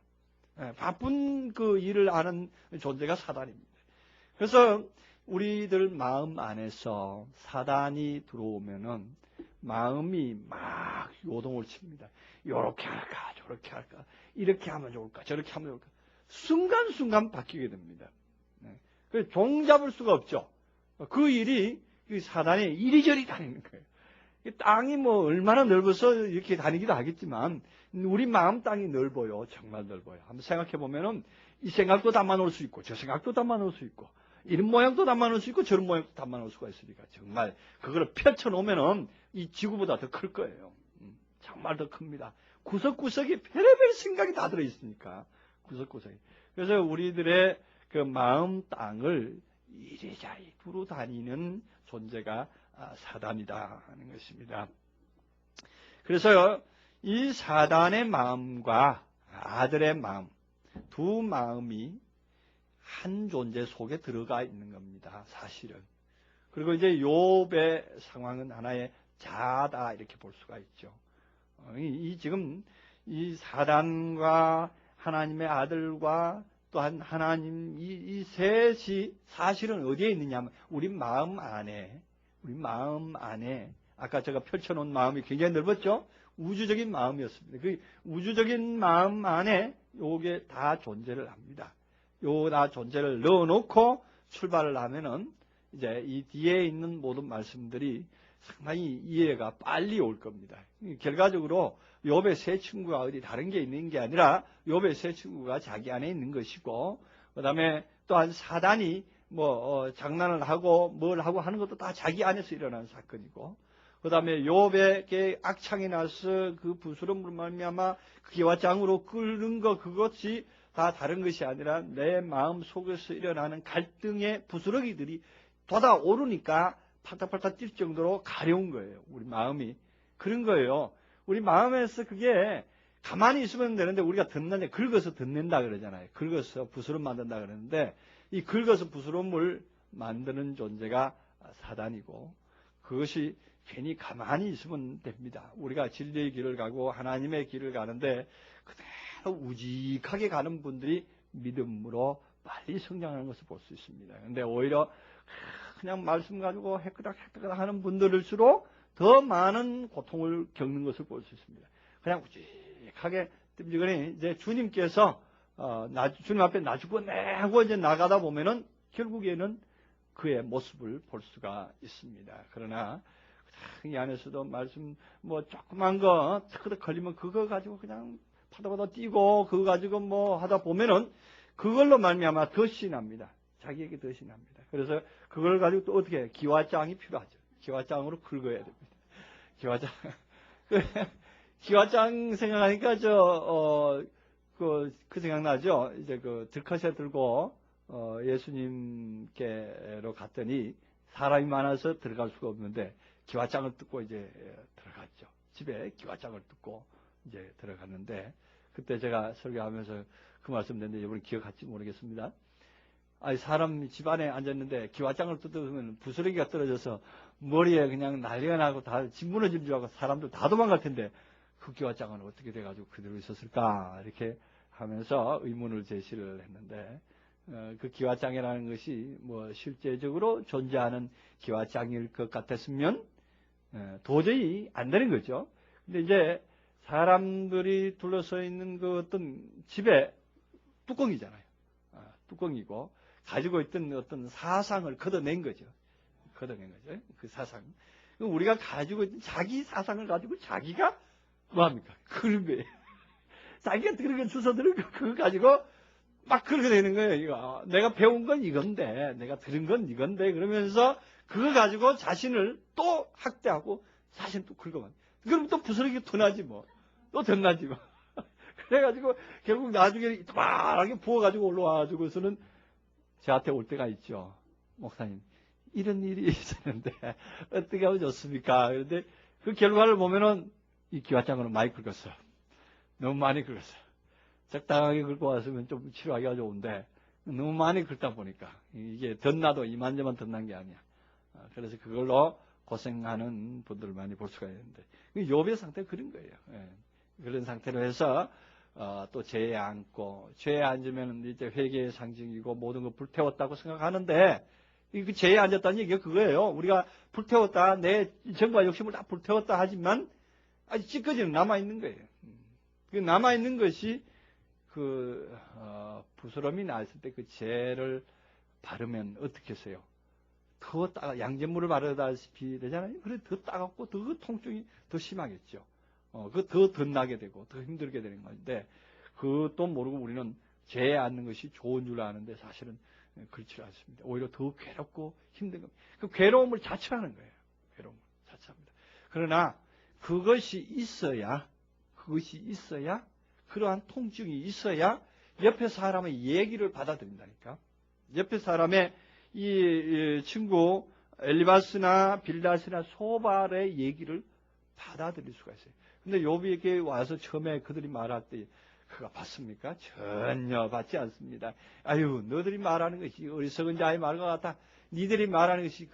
바쁜 그 일을 하는 존재가 사단입니다. 그래서 우리들 마음 안에서 사단이 들어오면은 마음이 막 요동을 칩니다. 요렇게 할까 저렇게 할까 이렇게 하면 좋을까 저렇게 하면 좋을까 순간순간 바뀌게 됩니다. 그래서 종잡을 수가 없죠. 그 일이 사단이 이리저리 다니는 거예요. 땅이 뭐 얼마나 넓어서 이렇게 다니기도 하겠지만 우리 마음 땅이 넓어요. 정말 넓어요. 한번 생각해 보면은 이 생각도 담아 놓을 수 있고 저 생각도 담아 놓을 수 있고 이런 모양도 담아 놓을 수 있고 저런 모양도 담아 놓을 수가 있으니까 정말 그거를 펼쳐 놓으면은 이 지구보다 더 클 거예요. 정말 더 큽니다. 구석구석에 별의별 생각이 다 들어 있으니까 구석구석에. 그래서 우리들의 그 마음 땅을 이리저리 두루 다니는 존재가 사단이다 하는 것입니다. 그래서 이 사단의 마음과 아들의 마음, 두 마음이 한 존재 속에 들어가 있는 겁니다. 사실은. 그리고 이제 욥의 상황은 하나의 자아다 이렇게 볼 수가 있죠. 지금 이 사단과 하나님의 아들과 또한 하나님 이 셋이 사실은 어디에 있느냐면 우리 마음 안에 아까 제가 펼쳐놓은 마음이 굉장히 넓었죠. 우주적인 마음이었습니다. 그 우주적인 마음 안에 요게 다 존재를 합니다. 요 다 존재를 넣어놓고 출발을 하면은 이제 이 뒤에 있는 모든 말씀들이 상당히 이해가 빨리 올 겁니다. 결과적으로 욥의 세 친구가 어디 다른 게 있는 게 아니라 욥의 세 친구가 자기 안에 있는 것이고, 그다음에 또한 사단이 장난을 하고 뭘 하고 하는 것도 다 자기 안에서 일어난 사건이고, 그다음에 욥에게 악창이 나서 그 부스럼으로 말미암아 기와 짱으로 끓는 것 그것이 다 다른 것이 아니라 내 마음 속에서 일어나는 갈등의 부스러기들이 돋아오르니까 팔딱팔딱 뛸 정도로 가려운 거예요. 우리 마음이. 그런 거예요. 우리 마음에서 그게 가만히 있으면 되는데 우리가 듣는데 긁어서 듣는다 그러잖아요. 긁어서 부스럼 만든다 그러는데 이 긁어서 부스럼을 만드는 존재가 사단이고 그것이 괜히 가만히 있으면 됩니다. 우리가 진리의 길을 가고 하나님의 길을 가는데 그대로 우직하게 가는 분들이 믿음으로 빨리 성장하는 것을 볼 수 있습니다. 그런데 오히려 그냥 말씀 가지고 해끄닥 하는 분들일수록 더 많은 고통을 겪는 것을 볼 수 있습니다. 그냥 우직하게 뜸직거니 이제 주님께서 주님 앞에 나 죽고 내 하고 이제 나가다 보면은 결국에는 그의 모습을 볼 수가 있습니다. 그러나 이 안에서도 말씀 조그만 거 탁탁 걸리면 그거 가지고 그냥 파다파다 뛰고 그거 가지고 하다 보면은 그걸로 말미암아 더 신합니다. 자기에게 더 신합니다. 그래서 그걸 가지고 또 어떻게 기와장이 필요하죠. 기와장으로 긁어야 됩니다. 기와장. 기와장 생각하니까 그 생각나죠. 이제 들컷에 들고 예수님께로 갔더니 사람이 많아서 들어갈 수가 없는데 기와장을 뜯고 이제 들어갔죠. 집에 기와장을 뜯고 이제 들어갔는데 그때 제가 설교하면서 그 말씀 드렸는데 여러분 기억할지 모르겠습니다. 사람 집 안에 앉았는데 기와장을 뜯으면 부스러기가 떨어져서 머리에 그냥 난리가 나고 다 집 무너진 줄 알고 사람들 다 도망갈 텐데 그 기와장은 어떻게 돼가지고 그대로 있었을까 이렇게 하면서 의문을 제시를 했는데 그 기와장이라는 것이 실제적으로 존재하는 기와장일 것 같았으면 도저히 안 되는 거죠. 근데 이제 사람들이 둘러서 있는 그 어떤 집에 뚜껑이잖아요. 뚜껑이고 가지고 있던 어떤 사상을 걷어낸 거죠. 그 사상. 우리가 가지고 있던 자기 사상을 가지고 자기가 뭐합니까? 그런 거예요. 자기가 그런 거 주워들은 거 그거 가지고 막 긁어내는 거예요. 이거. 내가 배운 건 이건데, 내가 들은 건 이건데, 그러면서 그거 가지고 자신을 또 학대하고 자신 또 긁어만. 그럼 또 부스러기 더 나지 뭐. 또 덧나지 뭐. 그래가지고 결국 나중에 이만하게 부어가지고 올라와가지고서는 저한테 올 때가 있죠. 목사님, 이런 일이 있었는데 어떻게 하면 좋습니까? 그런데 그 결과를 보면은 이 기와장으로 많이 긁었어요. 너무 많이 긁었어요. 적당하게 긁고 왔으면 좀 치료하기가 좋은데 너무 많이 긁다 보니까 이게 덧나도 이만저만 덧난 게 아니야. 그래서 그걸로 고생하는 분들을 많이 볼 수가 있는데 욥의 상태가 그런 거예요. 그런 상태로 해서 또 죄에 앉고, 죄에 앉으면 이제 회개의 상징이고 모든 걸 불태웠다고 생각하는데, 그 죄에 앉았다는 얘기가 그거예요. 우리가 불태웠다, 내 정과 욕심을 다 불태웠다 하지만 아직 찌꺼기는 남아있는 거예요. 그 남아있는 것이 부스럼이 났을 때 그 죄를 바르면 어떻게 했어요? 더 양잿물을 바르다시피 되잖아요. 그래 더 따갑고 더 통증이 더 심하겠죠. 더 덧나게 되고 더 힘들게 되는 건데 그것도 모르고 우리는 죄에 앉는 것이 좋은 줄 아는데 사실은 그렇지 않습니다. 오히려 더 괴롭고 힘든 겁니다. 그 괴로움을 자처하는 거예요. 괴로움을 자처합니다. 그러나 그것이 있어야 그러한 통증이 있어야 옆에 사람의 얘기를 받아들인다니까. 옆에 사람의 이 친구 엘리바스나 빌닷이나 소발의 얘기를 받아들일 수가 있어요. 근데 욥에게 와서 처음에 그들이 말할 때 그가 봤습니까? 전혀 받지 않습니다. 아유, 너들이 말하는 것이 어리석은 자의 말과 같아. 니들이 말하는 것이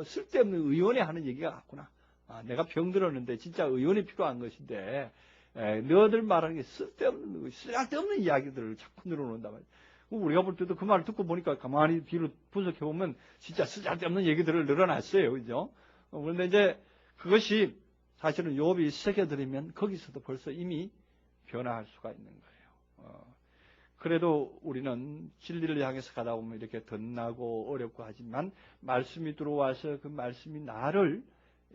쓸데없는 의원이 하는 얘기가 같구나. 내가 병들었는데 진짜 의원이 필요한 것인데 너들 말하는 게 쓸데없는 이야기들을 자꾸 늘어놓는단 말이야. 우리가 볼 때도 그 말을 듣고 보니까 가만히 뒤로 분석해 보면 진짜 쓸데없는 얘기들을 늘어놨어요, 그죠? 그런데 이제 그것이 사실은 욥이 새겨들으면 거기서도 벌써 이미 변화할 수가 있는 거예요. 그래도 우리는 진리를 향해서 가다 보면 이렇게 덧나고 어렵고 하지만 말씀이 들어와서 그 말씀이 나를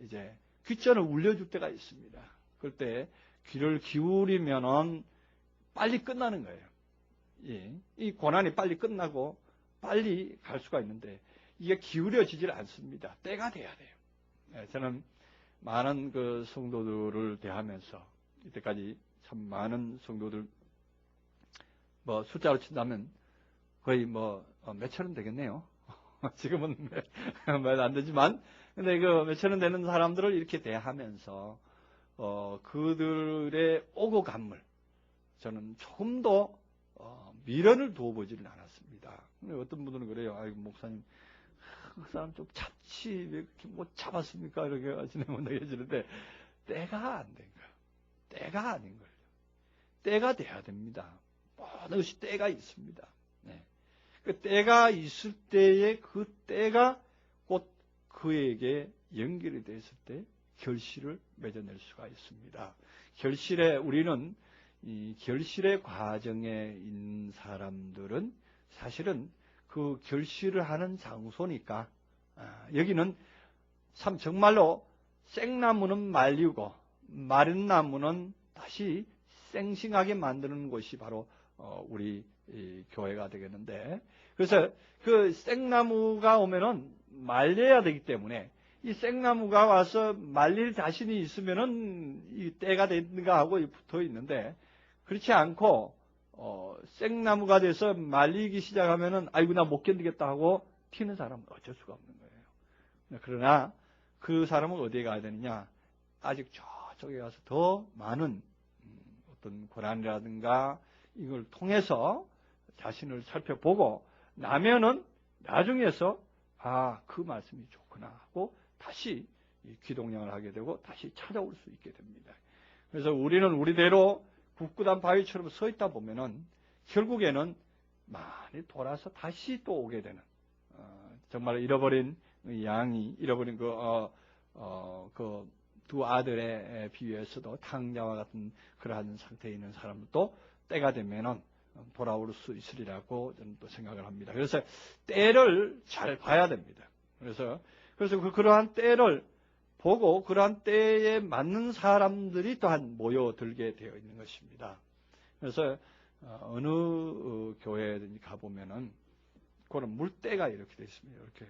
이제 귓전을 울려줄 때가 있습니다. 그럴 때 귀를 기울이면은 빨리 끝나는 거예요. 예, 이 고난이 빨리 끝나고 빨리 갈 수가 있는데 이게 기울여지질 않습니다. 때가 돼야 돼요. 예, 저는 많은 그 성도들을 대하면서 이때까지 참 많은 성도들 숫자로 친다면 거의 몇천 원 되겠네요. 지금은 몇 안 되지만 근데 그 몇천 원 되는 사람들을 이렇게 대하면서 그들의 오고 간물 저는 조금도 미련을 두어보지는 않았습니다. 어떤 분들은 그래요. 아이고 목사님 그 사람 좀 잡지 왜 이렇게 못 잡았습니까? 이렇게 하시는 분들 계시는데 때가 안 된 거예요. 때가 아닌 거예요. 때가 돼야 됩니다. 모든 것이 때가 있습니다. 네. 그 때가 있을 때에 그 때가 곧 그에게 연결이 됐을 때 결실을 맺어낼 수가 있습니다. 우리는 이 결실의 과정에 있는 사람들은 사실은 그 결실을 하는 장소니까 여기는 참 정말로 생나무는 말리고 마른 나무는 다시 생싱하게 만드는 곳이 바로 우리 교회가 되겠는데 그래서 그 생나무가 오면은 말려야 되기 때문에 이 생나무가 와서 말릴 자신이 있으면은 이 때가 됐는가 하고 붙어 있는데 그렇지 않고 생나무가 돼서 말리기 시작하면은 아이고 나 못 견디겠다 하고 튀는 사람은 어쩔 수가 없는 거예요. 그러나 그 사람은 어디에 가야 되느냐? 아직 저쪽에 가서 더 많은 어떤 고난이라든가 이걸 통해서 자신을 살펴보고 나면은 나중에서 그 말씀이 좋구나 하고 다시 기동량을 하게 되고 다시 찾아올 수 있게 됩니다. 그래서 우리는 우리대로 굳건한 바위처럼 서 있다 보면은 결국에는 많이 돌아서 다시 또 오게 되는 정말 잃어버린 양이 잃어버린 그 두 아들의 비유에서도 탕자와 같은 그러한 상태에 있는 사람도 때가 되면은 돌아올 수 있으리라고 저는 또 생각을 합니다. 그래서 때를 잘 봐야 됩니다. 그래서 그러한 때를 보고 그러한 때에 맞는 사람들이 또한 모여들게 되어 있는 것입니다. 그래서 어느 교회든지 가보면은 그런 물때가 이렇게 되어 있습니다. 이렇게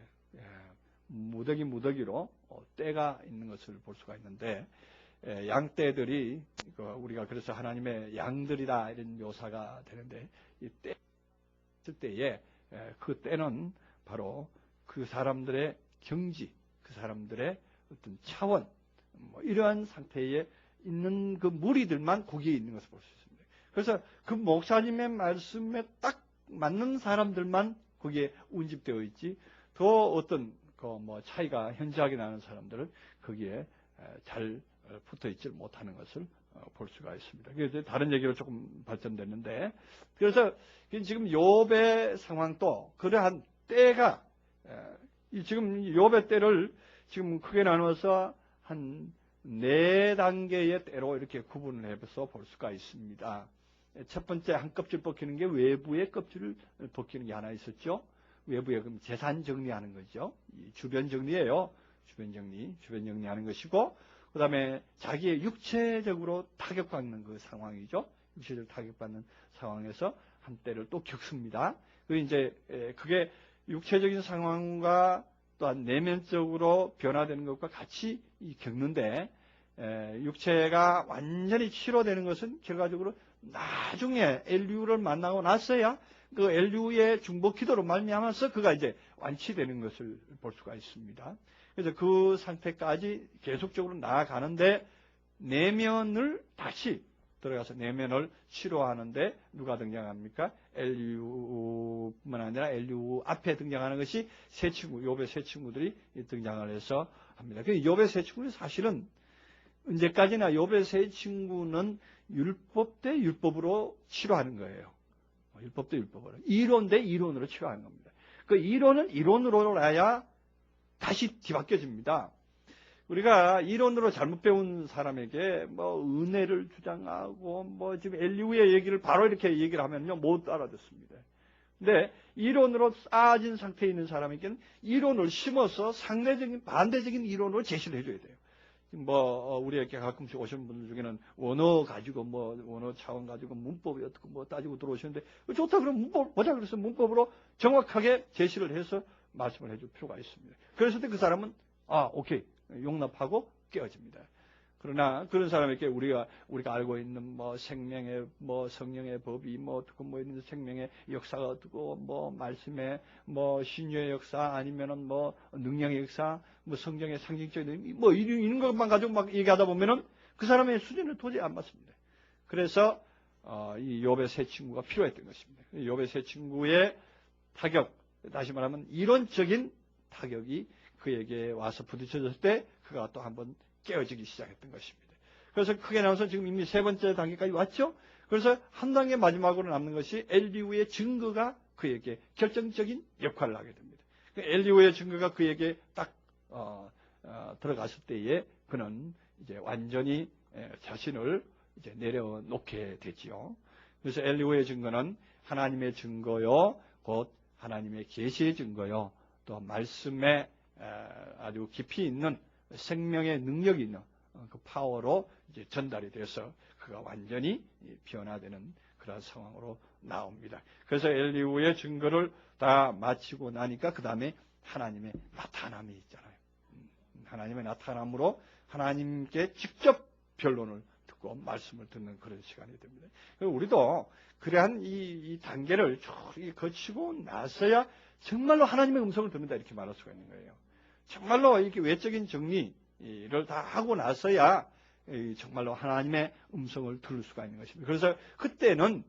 무더기로 때가 있는 것을 볼 수가 있는데 양떼들이 우리가 그래서 하나님의 양들이다 이런 묘사가 되는데 이 때 있을 때에 그 때는 바로 그 사람들의 경지, 그 사람들의 어떤 차원, 뭐 이러한 상태에 있는 그 무리들만 거기에 있는 것을 볼 수 있습니다. 그래서 그 목사님의 말씀에 딱 맞는 사람들만 거기에 운집되어 있지, 더 어떤 그 뭐 차이가 현저하게 나는 사람들은 거기에 잘 붙어 있지 못하는 것을 볼 수가 있습니다. 그래서 다른 얘기로 조금 발전됐는데, 그래서 지금 욥의 상황도 그러한 때가, 지금 욥의 때를 지금 크게 나눠서 한 4단계의 때로 이렇게 구분을 해서 볼 수가 있습니다. 첫 번째, 한 껍질 벗기는 게 외부의 껍질을 벗기는 게 하나 있었죠. 외부에 그럼 재산 정리하는 거죠. 주변 정리예요. 주변 정리하는 것이고, 그 다음에 자기의 육체적으로 타격받는 그 상황이죠. 육체적으로 타격받는 상황에서 한때를 또 겪습니다. 그 이제 그게 육체적인 상황과 또한 내면적으로 변화되는 것과 같이 겪는데, 육체가 완전히 치료되는 것은 결과적으로 나중에 엘리후를 만나고 나서야 그 엘리후의 중보 기도로 말미암아서 그가 이제 완치되는 것을 볼 수가 있습니다. 그래서 그 상태까지 계속적으로 나아가는데, 내면을 다시 들어가서 내면을 치료하는데 누가 등장합니까? 엘리후뿐만 아니라 엘리후 앞에 등장하는 것이 세 친구, 욥의 세 친구들이 등장을 해서 합니다. 욥의 세 친구는 사실은 언제까지나 욥의 세 친구는 율법 대 율법으로 치료하는 거예요. 율법 대 율법으로. 이론 대 이론으로 치료하는 겁니다. 그 이론은 이론으로 놔야 다시 뒤바뀌어집니다. 우리가 이론으로 잘못 배운 사람에게 뭐 은혜를 주장하고 뭐 지금 엘리후의 얘기를 바로 이렇게 얘기를 하면요 못 알아듣습니다. 근데 이론으로 쌓아진 상태에 있는 사람에게는 이론을 심어서 상대적인 반대적인 이론으로 제시를 해줘야 돼요. 뭐 우리에게 가끔씩 오시는 분들 중에는 원어 가지고 뭐 원어 차원 가지고 문법이 어떻고 뭐 따지고 들어오시는데, 좋다 그러면 문법 보자 그래서 문법으로 정확하게 제시를 해서 말씀을 해줄 필요가 있습니다. 그랬을 때 그 사람은 오케이 용납하고 깨어집니다. 그러나 그런 사람에게 우리가 알고 있는 뭐 생명의 뭐 성령의 법이 뭐 어떻고 뭐 있는 생명의 역사가 어떻고 뭐 말씀의 뭐 신유의 역사 아니면은 뭐 능력의 역사 뭐 성경의 상징적인 뭐 이런 것만 가지고 막 얘기하다 보면은 그 사람의 수준은 도저히 안 맞습니다. 그래서 이 욥의 세 친구가 필요했던 것입니다. 욥의 세 친구의 타격, 다시 말하면 이론적인 타격이 그에게 와서 부딪혀졌을 때 그가 또 한번 깨어지기 시작했던 것입니다. 그래서 크게 나와서 지금 이미 세 번째 단계까지 왔죠. 그래서 한 단계 마지막으로 남는 것이 엘리후의 증거가 그에게 결정적인 역할을 하게 됩니다. 엘리후의 증거가 그에게 딱 들어갔을 때에 그는 이제 완전히 자신을 이제 내려놓게 되지요. 그래서 엘리후의 증거는 하나님의 증거요, 곧 하나님의 계시의 증거요, 또 말씀에 아주 깊이 있는 생명의 능력이 있는 그 파워로 이제 전달이 돼서 그가 완전히 변화되는 그런 상황으로 나옵니다. 그래서 엘리후의 증거를 다 마치고 나니까 그 다음에 하나님의 나타남이 있잖아요. 하나님의 나타남으로 하나님께 직접 변론을 듣고 말씀을 듣는 그런 시간이 됩니다. 우리도 그러한 이 단계를 쭉 거치고 나서야 정말로 하나님의 음성을 듣는다 이렇게 말할 수가 있는 거예요. 정말로 이렇게 외적인 정리를 다 하고 나서야 정말로 하나님의 음성을 들을 수가 있는 것입니다. 그래서 그때는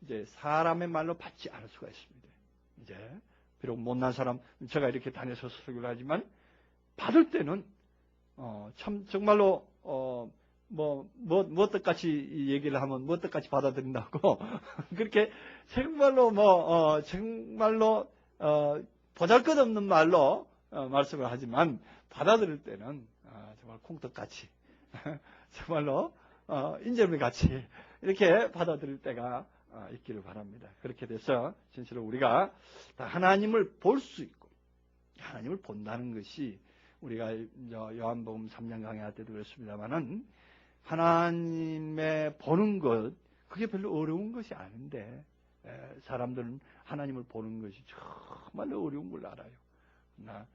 이제 사람의 말로 받지 않을 수가 있습니다. 이제 비록 못난 사람, 제가 이렇게 다녀서 설교를 하지만 받을 때는 참 정말로 뭐 뜻같이 얘기를 하면 뭐 뜻같이 받아들인다고 그렇게 정말로 정말로 보잘것없는 말로 말씀을 하지만 받아들일 때는 정말 콩떡같이 정말로 인절미같이 이렇게 받아들일 때가 있기를 바랍니다. 그렇게 돼서 진실로 우리가 하나님을 볼 수 있고 하나님을 본다는 것이 우리가 요한복음 3장 강의할 때도 그랬습니다만은 하나님의 보는 것 그게 별로 어려운 것이 아닌데 사람들은 하나님을 보는 것이 정말로 어려운 걸 알아요. 그러나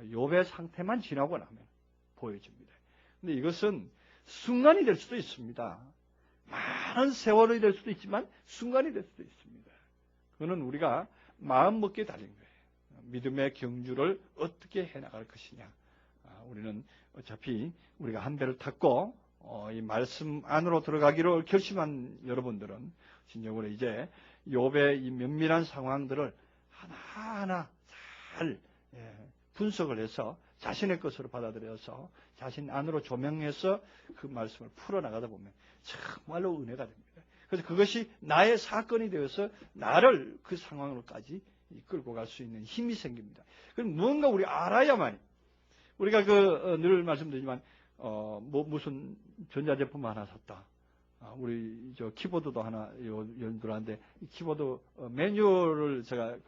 욥의 상태만 지나고 나면 보여집니다. 근데 이것은 순간이 될 수도 있습니다. 많은 세월이 될 수도 있지만 순간이 될 수도 있습니다. 그거는 우리가 마음 먹기에 달린 거예요. 믿음의 경주를 어떻게 해나갈 것이냐. 우리는 어차피 우리가 한 배를 탔고 이 말씀 안으로 들어가기로 결심한 여러분들은 진정으로 이제 욥의 이 면밀한 상황들을 하나하나 잘 분석을 해서 자신의 것으로 받아들여서 자신 안으로 조명해서 그 말씀을 풀어나가다 보면 정말로 은혜가 됩니다. 그래서 그것이 나의 사건이 되어서 나를 그 상황으로까지 이끌고 갈 수 있는 힘이 생깁니다. 그럼 무언가 우리 알아야만이. 우리가 늘 말씀드리지만 무슨 전자제품 하나 샀다. 우리 저 키보드도 하나 연구하는데 이 키보드 매뉴얼을 제가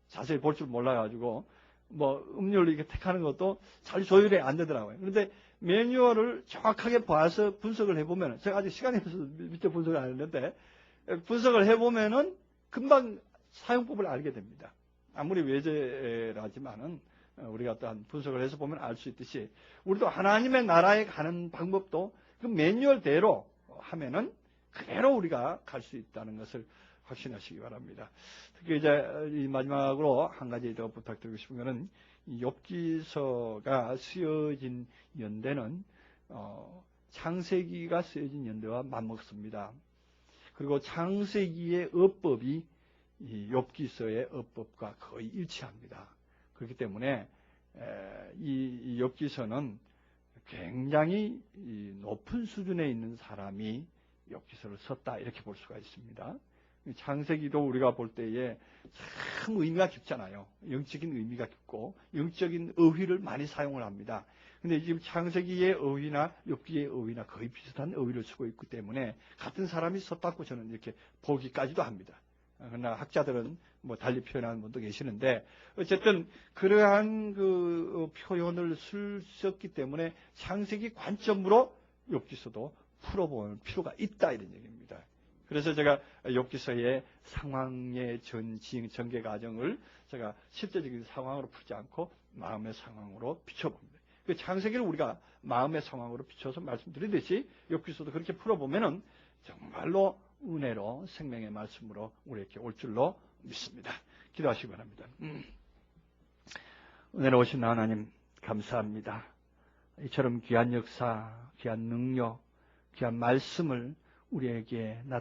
자세히 볼 줄 몰라가지고 음료를 이렇게 택하는 것도 잘 조율이 안 되더라고요. 그런데 매뉴얼을 정확하게 봐서 분석을 해보면, 제가 아직 시간이 없어서 밑에 분석을 안 했는데, 분석을 해보면은 금방 사용법을 알게 됩니다. 아무리 외제라지만은 우리가 또한 분석을 해서 보면 알 수 있듯이, 우리도 하나님의 나라에 가는 방법도 그 매뉴얼대로 하면은 그대로 우리가 갈 수 있다는 것을 확신하시기 바랍니다. 특히 이제 이 마지막으로 한 가지 더 부탁드리고 싶은 것은 이 욥기서가 쓰여진 연대는 창세기가 쓰여진 연대와 맞먹습니다. 그리고 창세기의 어법이 이 욥기서의 어법과 거의 일치합니다. 그렇기 때문에 이 욥기서는 굉장히 높은 수준에 있는 사람이 욥기서를 썼다 이렇게 볼 수가 있습니다. 창세기도 우리가 볼 때에 참 의미가 깊잖아요. 영적인 의미가 깊고 영적인 어휘를 많이 사용을 합니다. 근데 지금 창세기의 어휘나 욥기의 어휘나 거의 비슷한 어휘를 쓰고 있기 때문에 같은 사람이 썼다고 저는 이렇게 보기까지도 합니다. 그러나 학자들은 달리 표현하는 분도 계시는데 어쨌든 그러한 그 표현을 썼기 때문에 창세기 관점으로 욥기서도 풀어볼 필요가 있다 이런 얘기입니다. 그래서 제가 욥기서의 상황의 전개 과정을 제가 실제적인 상황으로 풀지 않고 마음의 상황으로 비춰봅니다. 그 창세기를 우리가 마음의 상황으로 비춰서 말씀드리듯이 욥기서도 그렇게 풀어보면은 정말로 은혜로 생명의 말씀으로 우리에게 올 줄로 믿습니다. 기도하시기 바랍니다. 은혜로우신 하나님 감사합니다. 이처럼 귀한 역사, 귀한 능력, 귀한 말씀을 우리에게 나타내주셨습니다.